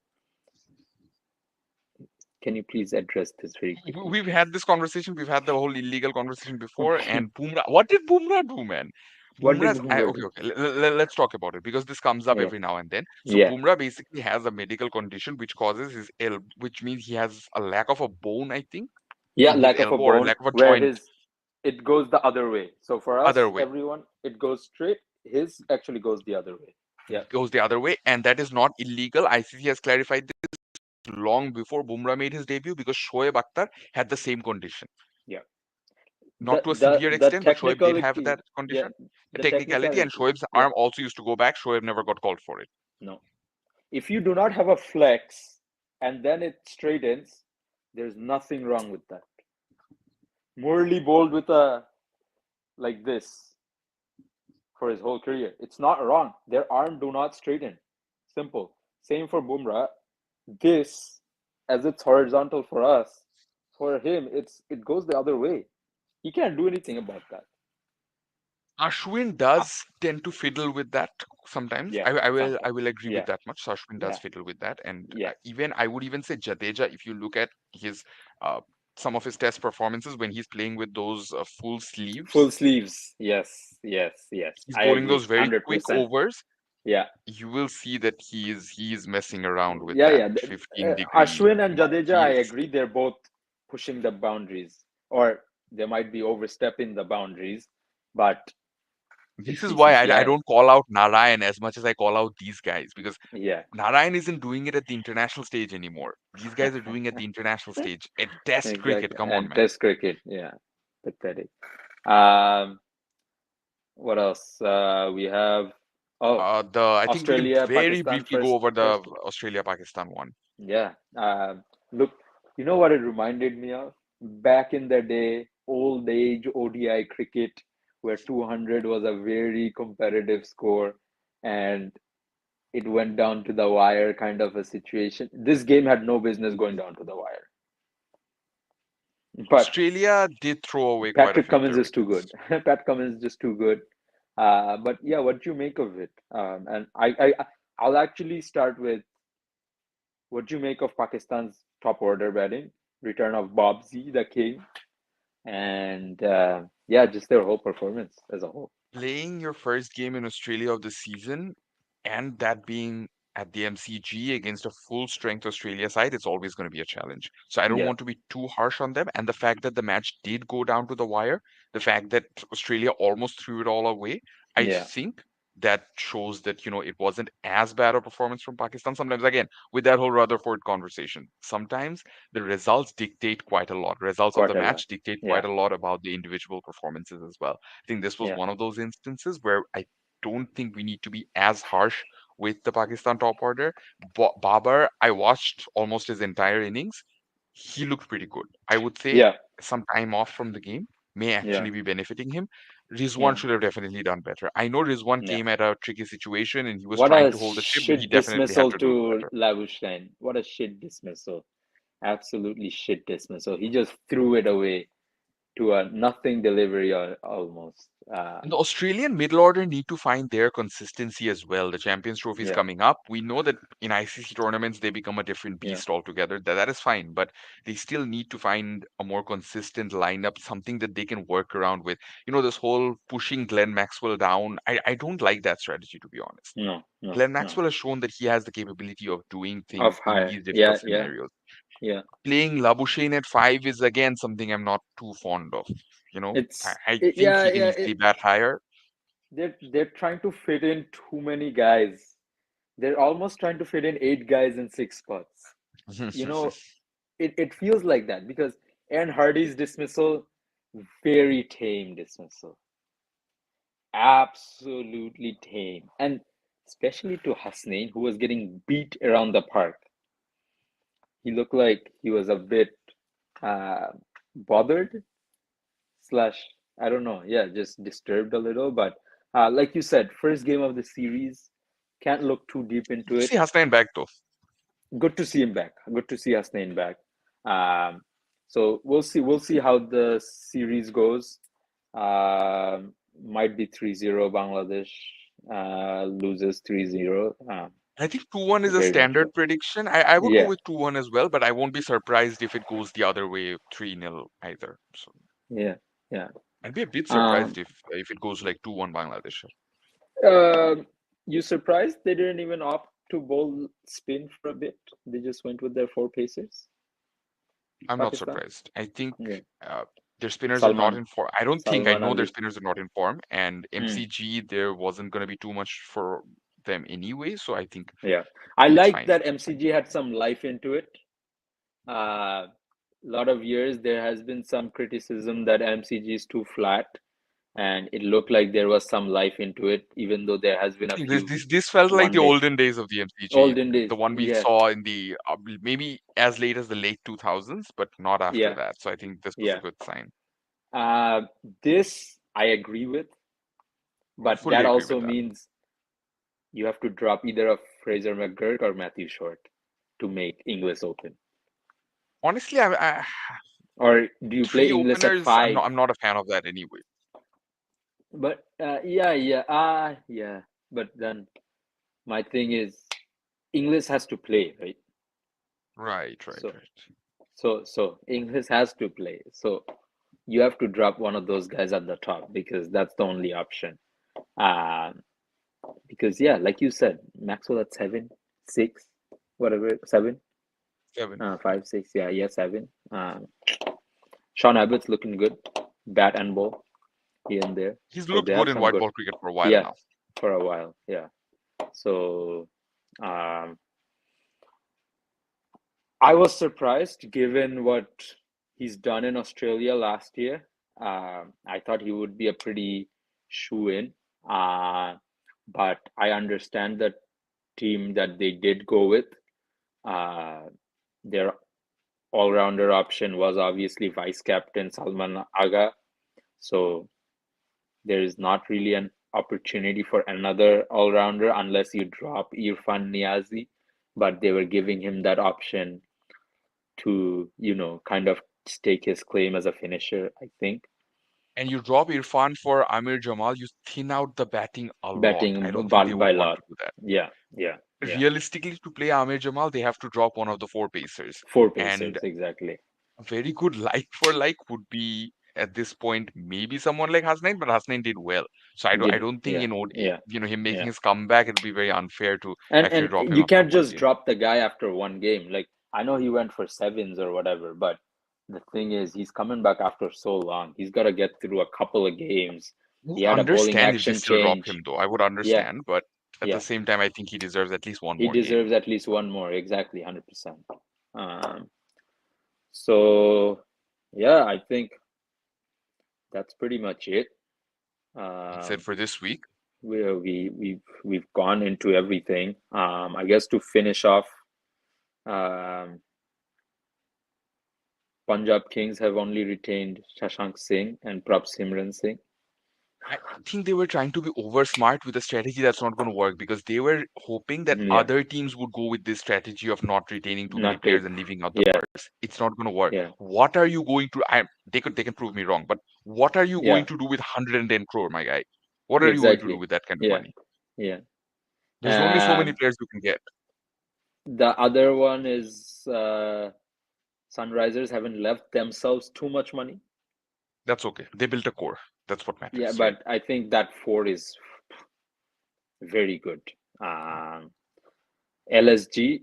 can you please address this very quickly? We've had this conversation. We've had the whole illegal conversation before. And Bumrah, what did Bumrah do, man? What did Bumrah's Bumrah okay, do? okay. Let's talk about it because this comes up Yeah, every now and then. So yeah, Bumrah basically has a medical condition which causes his elbow, which means he has a lack of a bone, I think, yeah. in his Lack of a elbow or a bone, lack of a where joint his it goes the other way. So for other us, way. everyone, it goes straight. His actually goes the other way. Yeah, Goes the other way, and that is not illegal. ICC has clarified this long before Bumrah made his debut because Shoaib Akhtar had the same condition. yeah. not to a the severe the extent, but Shoaib did have technicality, that yeah, condition, a the technicality, and technicality, Shoaib's yeah. arm also used to go back. Shoaib never got called for it. No, if you do not have a flex and then it straightens, there's nothing wrong with that. Murli bowled with a like this for his whole career. It's not wrong. Their arm do not straighten. Simple. Same for Bumrah. This, as it's horizontal for us, for him, it goes the other way. He can't do anything about that. Ashwin Uh, does tend to fiddle with that sometimes. yeah, I sometimes. will agree with Yeah, that much. So Ashwin does yeah, fiddle with that, and yeah. even I would even say Jadeja. If you look at his uh, some of his test performances when he's playing with those full Full sleeves, sleeves. Yes, yes, yes. he's I bowling agree. those very quick 100%. overs. Yeah. You will see that he is messing around with Yeah, that yeah. 15-degree Ashwin and Jadeja, I He is. agree. They're both pushing the boundaries, or they might be overstepping the boundaries, but This it's is why I BCCI. don't call out Narayan as much as I call out these guys, because Yeah. Narayan isn't doing it at the international stage anymore. These guys are doing it at the international stage. At Test cricket, Exactly. come on, And man. Test cricket, yeah, pathetic. Um, what else? We have I think we can Australia, very Pakistan briefly go over the first. Australia Pakistan one. Yeah. Look, you know what it reminded me of? Back in the day, old age ODI cricket, where 200 was a very competitive score, and it went down to the wire kind of a situation. This game had no business going down to the wire, but Australia did throw away quite a Patrick few of Cummins their is too wickets. good. Pat Cummins is just too good. But yeah, what do you make of it? And I'll actually start with what do you make of Pakistan's top order batting, return of Bobsy, the king, and yeah, just their whole performance as a whole. Playing your first game in Australia of the season and that being at the MCG against a full strength Australia side, it's always going to be a challenge. So I don't Yeah, want to be too harsh on them. And the fact that the match did go down to the wire, the fact that Australia almost threw it all away, I yeah, think that shows that, it wasn't as bad a performance from Pakistan. Sometimes, again, with that whole Rutherford conversation, sometimes the results dictate quite a lot. Results of the quite a lot. match dictate Yeah, quite a lot about the individual performances as well. I think this was yeah, one of those instances where I don't think we need to be as harsh with the Pakistan top order. Babar, I watched almost his entire innings. He looked pretty good. I would say yeah, some time off from the game may yeah, actually be benefiting him. Rizwan yeah, should have definitely done better. I know Rizwan yeah. came at a tricky situation and he was What trying a to hold the ship, but he shit definitely had dismissal to do it to better. Labuschagne. What a shit dismissal. Absolutely shit dismissal. He just threw it away to a nothing delivery almost. And the Australian middle order need to find their consistency as well. The Champions Trophy is Yeah, coming up. We know that in ICC tournaments they become a different yeah, beast altogether. That is fine, but they still need to find a more consistent lineup, something that they can work around with. This whole pushing Glenn Maxwell down, I don't like that strategy, to be honest. no, no, Glenn no. Maxwell has shown that he has the capability of doing things Off in higher. these difficult Yeah, yeah, scenarios. yeah. Playing Labuschagne at five is again something I'm not too fond of. I think Yeah, he can yeah. easily bat higher. They're trying to fit in too many guys. They're almost trying to fit in 8 guys in 6 spots. You know, it feels like that because Aaron Hardy's dismissal, very tame dismissal. Absolutely tame. And especially to Hasnain, who was getting beat around the park. He looked like he was a bit uh, bothered, slash, I don't know, yeah, just disturbed a little. But like you said, first game of the series, can't look too deep into See it. Hasnain back though. Good to see him back. Good to see Hasnain back. Um, so we'll see. We'll see how the series goes. Might be 3-0 Bangladesh loses 3-0. I think 2-1 is a Very much standard so. prediction. I would go Yeah, with 2-1 as well, but I won't be surprised if it goes the other way, 3-0 either. So yeah, yeah. I'd be a bit Um, surprised if it goes like 2-1 Bangladesh. um, you surprised they didn't even opt to bowl spin for a bit? They just went with their four pacers, I'm not Pakistan. surprised. I think Yeah, uh, their spinners are not Salman, in form. I don't think I Salman know their Ali. spinners are not in form, and Hmm. MCG there wasn't going to be too much for them anyway. So Yeah, I it's like fine. that It's fine. MCG had some life into it. Uh, lot of years there has been some criticism that MCG is too flat, and it looked like there was some life into it, even though there has been a This few this this felt like the one day olden days of the MCG, olden the days. one we Yeah, saw in the maybe as late as the late 2000s, but not after yeah, that. So I think this was a yeah. good sign. Uh, this I agree with, I but fully that agree with also that. means you have to drop either a Fraser McGurk or Matthew Short to make Inglis open. Honestly, Or do you play three Inglis at openers, I'm five? not I'm not a fan of that anyway. But yeah, yeah, yeah. But then my thing is, Inglis has to play, right? Right, right, So, right. so Inglis has to play. So you have to drop one of those guys at the top because that's the only option. Um, because yeah, like you said, Maxwell at 7, 6, whatever, 7, Seven. Yeah. 5, 6, yeah, yeah, 7. Sean Abbott's looking good, bat and ball here and there. He's So looked they good have in some white good, ball cricket for a while yeah, now. for a while, yeah. So um, I was surprised given what he's done in Australia last year. I thought he would be a pretty shoe in, uh, but I understand the team that they did go with. Uh, their all rounder option was obviously vice captain Salman Aga. So there is not really an opportunity for another all rounder unless you drop Irfan Niazi. But they were giving him that option to, kind of stake his claim as a finisher, I think. And you drop Irfan for Amir Jamal, you thin out the batting a lot. I don't Betting think they by would a want lot. to do that. Yeah, yeah, yeah. Realistically, to play Amir Jamal, they have to drop one of the four pacers. Four And pacers, exactly. a very good like for like would be at this point maybe someone like Hasnain, but Hasnain did well. So I Did don't think yeah, yeah, him making yeah. his comeback, it'll be very unfair to actually And drop him you after can't one just game. drop the guy after one game. Like I know he went for sevens or whatever, but the thing is, he's coming back after so long. He's got to get through a couple of games. I He would had a bowling understand if they action still drop change. him though. I would Yeah, understand, but at the yeah. same time, I think he deserves at least one He more game. deserves at least one more. Exactly, 100%. Um, so yeah, I think that's pretty much it. That's it Um, for this week. we've gone into everything. I guess to finish off, um, Punjab Kings have only retained Shashank Singh and Prab Simran Singh. I think they were trying to be over smart with a strategy that's not going to work because they were hoping that Yeah, other teams would go with this strategy of not retaining too many not take. players and leaving out the Yeah, first. It's not going to work. yeah, What are you going to? They can prove me wrong, but what are you yeah, going to do with 110 crore, my guy? What are you going to do exactly. with that kind of Yeah, money? yeah. There's only so many Um, players you can get. the other one is Sunrisers haven't left themselves too much money. That's okay. They built a core. That's what Yeah, matters, right? but I think that four is very good. Um, LSG,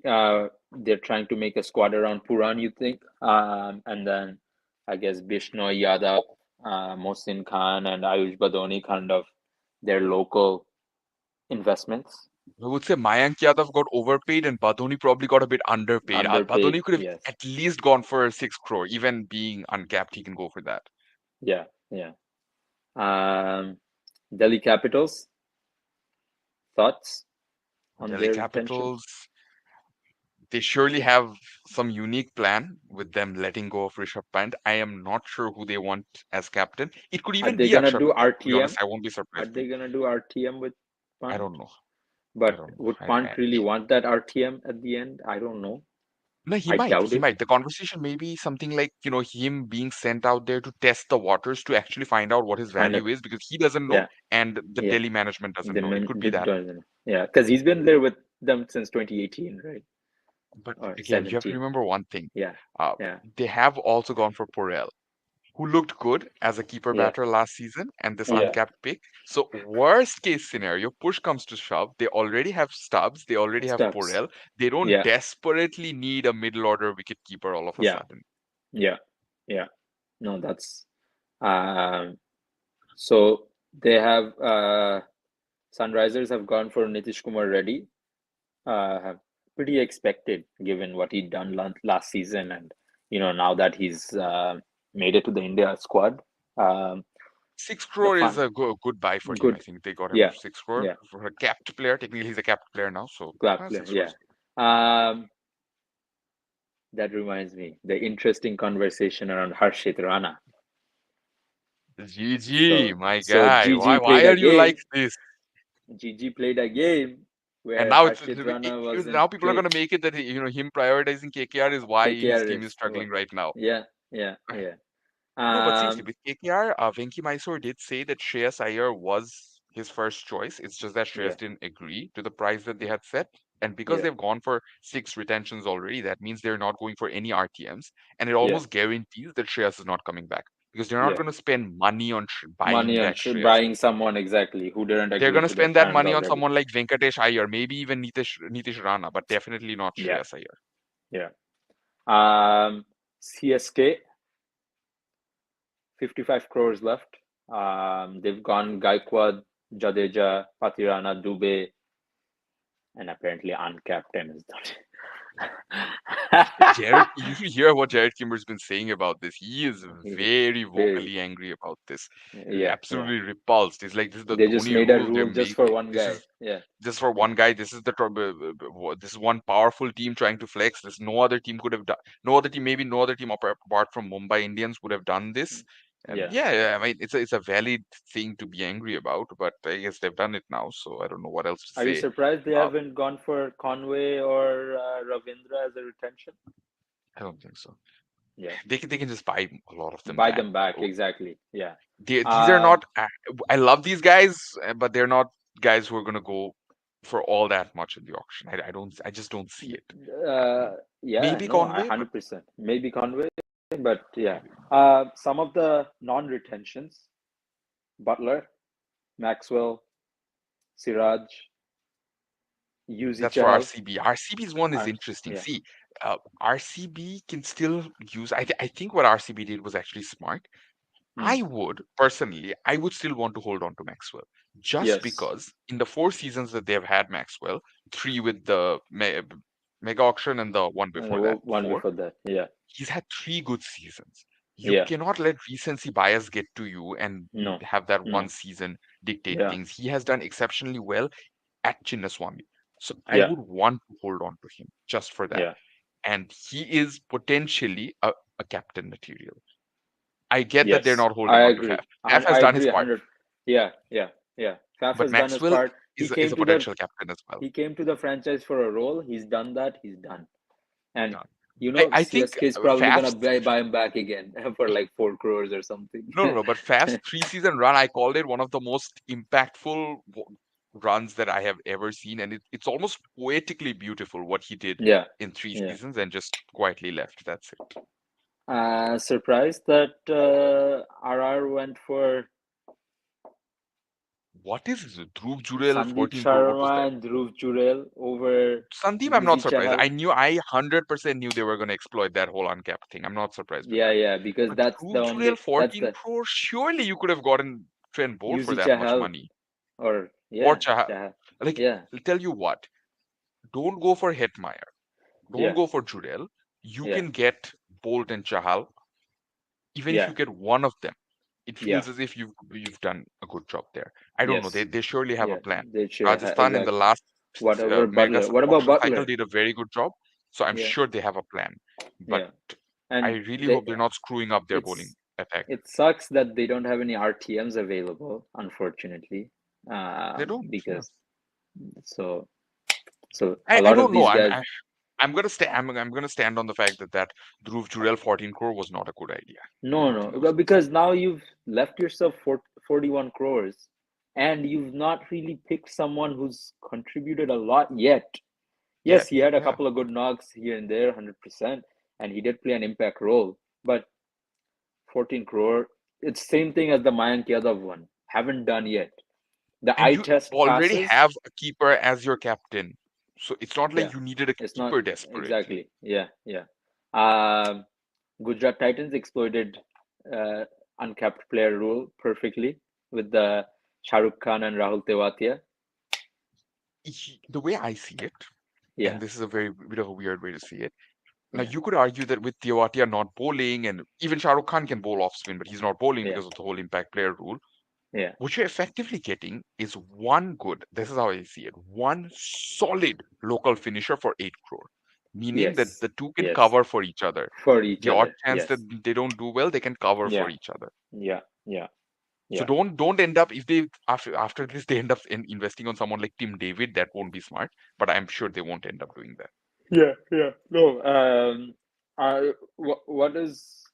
they're trying to make a squad around Puran, you think? And then I guess Bishnoi Yadav, Mohsin Khan, and Ayush Badoni kind of their local investments. I would say Mayank Yadav got overpaid and Badoni probably got a bit underpaid. Underpaid, Badoni could have yes. at least gone for 6 crore. Even being uncapped, he can go for that. Yeah, yeah. Um, Delhi Capitals, thoughts on Delhi their retention? Capitals, they surely have some unique plan with them letting go of Rishabh Pant. I am not sure who they want as captain. It could Are even they be gonna Aksar do Patel. To be honest, RTM? I won't be Are surprised. they gonna do RTM with I Pant? don't know. I But don't know. would Pant really want that RTM at the end? I don't know. No, he I might. doubt He it. might. The conversation may be something like, him being sent out there to test the waters to actually find out what his Find value it. is because he doesn't know Yeah, and the yeah. Delhi management doesn't The know. It men could be that. doesn't. Yeah, because he's been there with them since 2018, right? But Or again, you have to 17. remember one thing. Yeah, Uh, yeah, they have also gone for Porel, who looked good as a keeper yeah, batter last season, and this yeah. uncapped pick. So, worst case scenario, push comes to shove. They already have Stubbs, they already have Stubbs. Porel. They don't Yeah, desperately need a middle order wicket keeper all of a yeah, sudden. yeah, yeah. No, that's um. So they have Sunrisers have gone for Nitish Kumar Reddy. Have pretty expected given what he'd done last season, and now that he's made it to the India squad. Um, Six the crore is fun, a good buy for him. I good, think they got him yeah, for 6 crore yeah, for a capped player. Technically, he's a capped player now, so club player, 6 crore yeah. is good. Um, that reminds me, the interesting conversation around Harshit Rana. GG, my So guy. Why GG why played a are you like game. this? GG played a game And where now it's Harshit Rana wasn't now people are play gonna make it that him prioritizing KKR is why his KKR team is is struggling right now. yeah, yeah, yeah. No, but seriously, Um, with KKR, Venki Mysore did say that Shreyas Iyer was his first choice. It's just that yeah, Shreyas didn't agree to the price that they had set. And because yeah, they've gone for 6 retentions already, that means they're not going for any RTMs. And it yeah, almost guarantees that Shreyas is not coming back because they're not yeah. going to spend money on buying Money on back Shreyas. buying someone exactly who didn't They're agree going to to the spend that terms money on already. someone like Venkatesh Iyer, maybe even Nitish Rana, but definitely not Yeah, Shreyas Iyer. yeah. CSK, 55 crores left. They've gone Gaikwad, Jadeja, Patirana, Dubey, and apparently uncapped MS Dhoni. Jared, you should hear what Jared Kimber's been saying about this. He is He's very very, vocally angry about this. He's yeah, yeah. absolutely repulsed. He's like, "This is the They just Dhoni made a rule. They're rule just for making one guy. Yeah, this for yeah, one guy. This is this is one powerful team trying to flex. This no other team could have done. No other team, maybe no other team apart from Mumbai Indians would have done this. And yeah. yeah, I mean, it's a valid thing to be angry about, but I guess they've done it now, so I don't know what else to Are you say. surprised they Uh, haven't gone for Conway or Ravindra as a retention? I don't think so. Yeah, They can just buy a lot of them buy back. them back exactly. Yeah. These are Um, not. I love these guys, but they're not guys who are gonna go for all that much in the auction. I don't. I just don't see it uh, happening. yeah, Maybe no, I Conway, but 100%. Maybe Conway, but yeah. maybe. Some of the non-retentions, Butler, Maxwell, Siraj, Yuzi That's for Chahal. RCB. RCB's one is interesting. Yeah. See, RCB can still use. I think what RCB did was actually smart. Mm. I would still want to hold on to Maxwell just Yes. because in the 4 seasons that they've had Maxwell, three with the mega auction and the one And before that, one four, before that. Yeah. he's had 3 good seasons. You Yeah. cannot let recency bias get to you and No. have that one No. season dictate Yeah. things. He has done exceptionally well at Chinnaswamy. So I Yeah. would want to hold on to him just for that. Yeah. And he is potentially a captain material. I get that they're Yes. not I holding on to agree. Faf. Faf I has done his agree part, 100. Yeah. Yeah. Yeah. Faf but has done his Maxwell part. is a potential captain as well. He came to the franchise for a role. He's done that. He's done. And Done. I think CSK is probably gonna Faf's buy him back again for like 4 crores or something. no, but Fast's 3 season run, I called it one of the most impactful runs that I have ever seen, and it's almost poetically beautiful what he did Yeah, in three yeah. seasons and just quietly left. That's it. Surprised that RR went for What is this? Dhruv Jurel, Sandeep 14 crore? What was Sharma that? and Dhruv Jurel over Sandeep, I'm not Yuzi surprised. Chahal. I 100% knew they were going to exploit that whole uncapped thing. I'm not surprised with Yeah, that. yeah, because But that's the Dhruv Jurel, only that's 14 the crore, surely you could have gotten Trent Bolt for Yuzi that much Chahal money. or Or yeah, Chahal. Chahal. Like, Yeah, I'll tell you what, don't go for Hetmeyer. Don't yeah, go for Jurel. You yeah, can get Bolt and Chahal. Even if yeah, you get one of them, it yeah. feels as if you've done a good job there. I don't know. Yes, They surely have a yeah. plan. They should Rajasthan in the exactly. last Whatever mega Butler. What about auction cycle Butler? did a very good job. So I'm Yeah, sure they have a plan. But yeah. I And really they hope they're not screwing up their bowling it's attack. it sucks that they don't have any RTMs available, unfortunately. They don't. Yeah. Because so so a I lot of don't know. these guys. I'm gonna stay. I'm gonna stand on the fact that Dhruv Jurel 14 crore was not a good idea. I No, don't think no, that was but a good idea. because now you've left yourself for 41 crores and you've not really picked someone who's contributed a lot yet. Yeah, Yes, he had a yeah. couple of good knocks here and there, 100%, and he did play an impact role, but 14 crore, it's same thing as the Mayank Yadav one. Haven't done yet. The And eye you test already passes. have a keeper as your captain, so it's not Yeah, like you needed a it's not keeper desperately. exactly. Yeah, yeah. Um, Gujarat Titans exploited uh, uncapped player rule perfectly with the Shah Rukh Khan and Rahul Tewatia. The way I see it, Yeah, and this is a very bit of a weird way to see it, Now yeah, you could argue that with Tewatia not bowling, and even Shah Rukh Khan can bowl off spin, but he's not bowling yeah, because of the whole impact player rule. yeah. What you're effectively getting is one good, this is how I see it, one solid local finisher for 8 crore. Meaning that Yes, the two can yes. cover for each other. For each The odd other. chance that Yes. they don't do well, they can cover for Yeah, each other. yeah, yeah, So yeah. don't end up, if they after this they end up investing on someone like Tim David, that won't be smart. But I'm sure they won't end up doing that. Yeah, yeah. No, what is,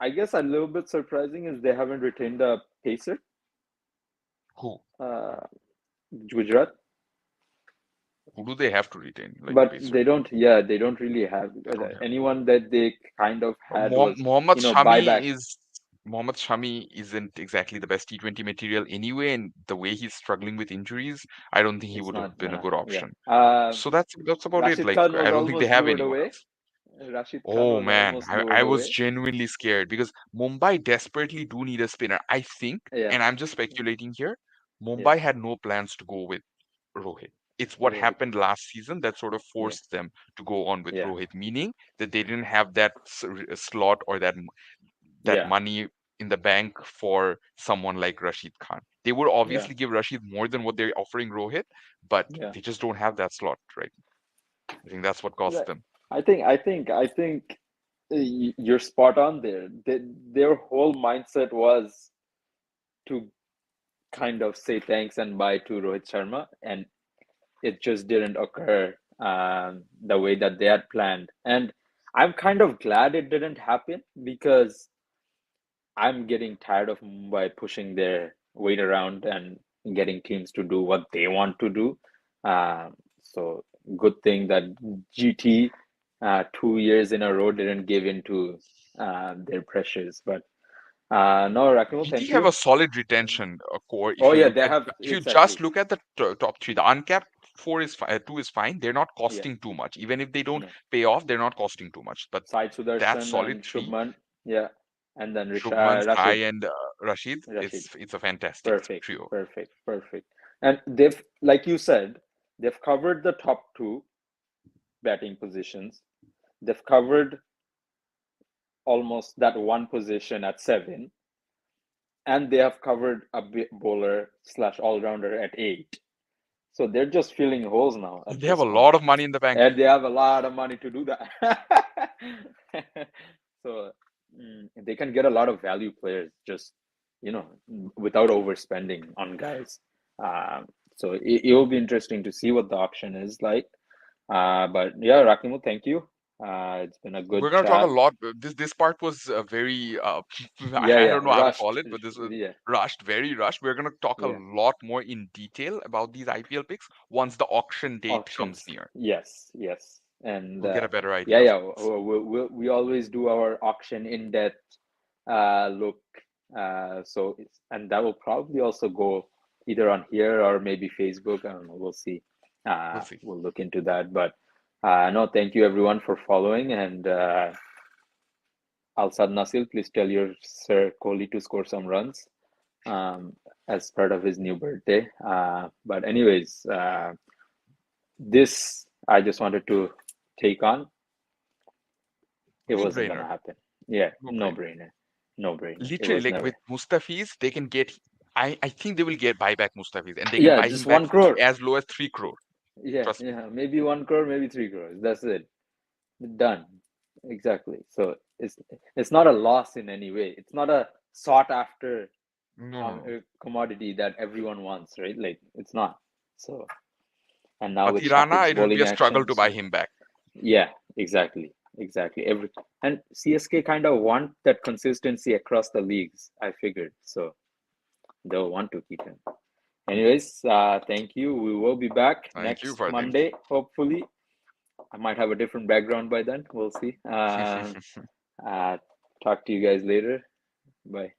I guess, a little bit surprising is they haven't retained a pacer. Who? Uh, Gujarat, Who do they have to retain like a but pacer? they don't. Yeah, they don't really have They don't have. anyone that they kind of had was, Mohammad buyback. Shami is Mohammad Shami isn't exactly the best T20 material anyway, and the way he's struggling with injuries, I don't think he It's would have not been a gonna. good Yeah. option. So that's about it. Rashid Like Khan was I don't think they almost have lured anyone away. else. Rashid Khan Oh was man, almost I lured was away. genuinely scared because Mumbai desperately do need a spinner. I think, Yeah, and I'm just speculating here, yeah. Mumbai had no plans to go with Rohit. It's what Rohit. happened last season that sort of Yeah, forced them to go on with yeah, Rohit, meaning that they didn't have that slot or that yeah, money in the bank for someone like Rashid Khan. They would yeah, obviously give Rashid more than what they're offering Rohit, but yeah. they just don't have that slot, right? I think that's what cost Right. them. I think you're spot on there. Their whole mindset was to kind of say thanks and bye to Rohit Sharma, and it just didn't occur the way that they had planned. And I'm kind of glad it didn't happen because I'm getting tired of Mumbai pushing their weight around and getting teams to do what they want to do. So good thing that GT 2 years in a row didn't give in to their pressures. But no, Rakimal, GT thank have you. a solid retention core. If Oh you yeah, look they at, have if you just exactly. look at the top three, the uncapped two is fine. They're not Yeah, costing too much. Even if they don't no. pay off, they're not costing too much. But Sai that Sudarshan solid and three, Shubman. Yeah, and then Shubman, Rashid. Sai, and Rashid, Rashid. it's a fantastic Perfect, trio. perfect, perfect. And they've, like you said, they've covered the top two batting positions. They've covered almost that one position at seven, and they have covered a bowler slash all rounder at eight. So they're just filling holes now And at they have this a point, lot of money in the bank. and they have a lot of money to do that. So they can get a lot of value players just without overspending on guys. Um, so it will be interesting to see what the auction is like. But yeah, Rakimu, thank you. It's been a We're good gonna talk a chat. lot. This part was very Yeah, I yeah, don't know how to call rushed. it, but this was Yeah, rushed, very rushed. We're gonna talk a yeah. lot more in detail about these IPL picks once the auction date comes Auctions. near. Yes, yes. And We'll get a better yeah, idea of yeah. things. We always do our auction in depth look. So and that will probably also go either on here or maybe Facebook. I don't know. We'll see. We'll see. We'll look into that. But no, thank you everyone for following. And Alsad Nasil, please tell your Sir Kohli to score some runs um, as part of his new birthday. But anyways, this I just wanted to take on. It No wasn't gonna brainer. happen. Yeah, No no brainer. brainer. No brainer. It Literally, was like with never. Mustafiz, they can get. I think they will get buy back Mustafiz, and they can Yeah, buy just him back one for crore. as low as 3 crore. Yeah, Trust me. yeah. Maybe 1 crore, maybe 3 crores. That's it. Done. Exactly. So it's not a loss in any way. It's not a sought after No, no, no. commodity that everyone wants, right? Like it's not. So and now with Patirana, Shakib's it will be bowling a struggle action, to buy so him back. yeah, exactly. Exactly. Every and CSK kind of want that consistency across the leagues, I figured. So they'll want to keep him. Anyways, thank you. We will be back Thank you next for them. Monday, hopefully. I might have a different background by then. We'll see. Uh, talk to you guys later. Bye.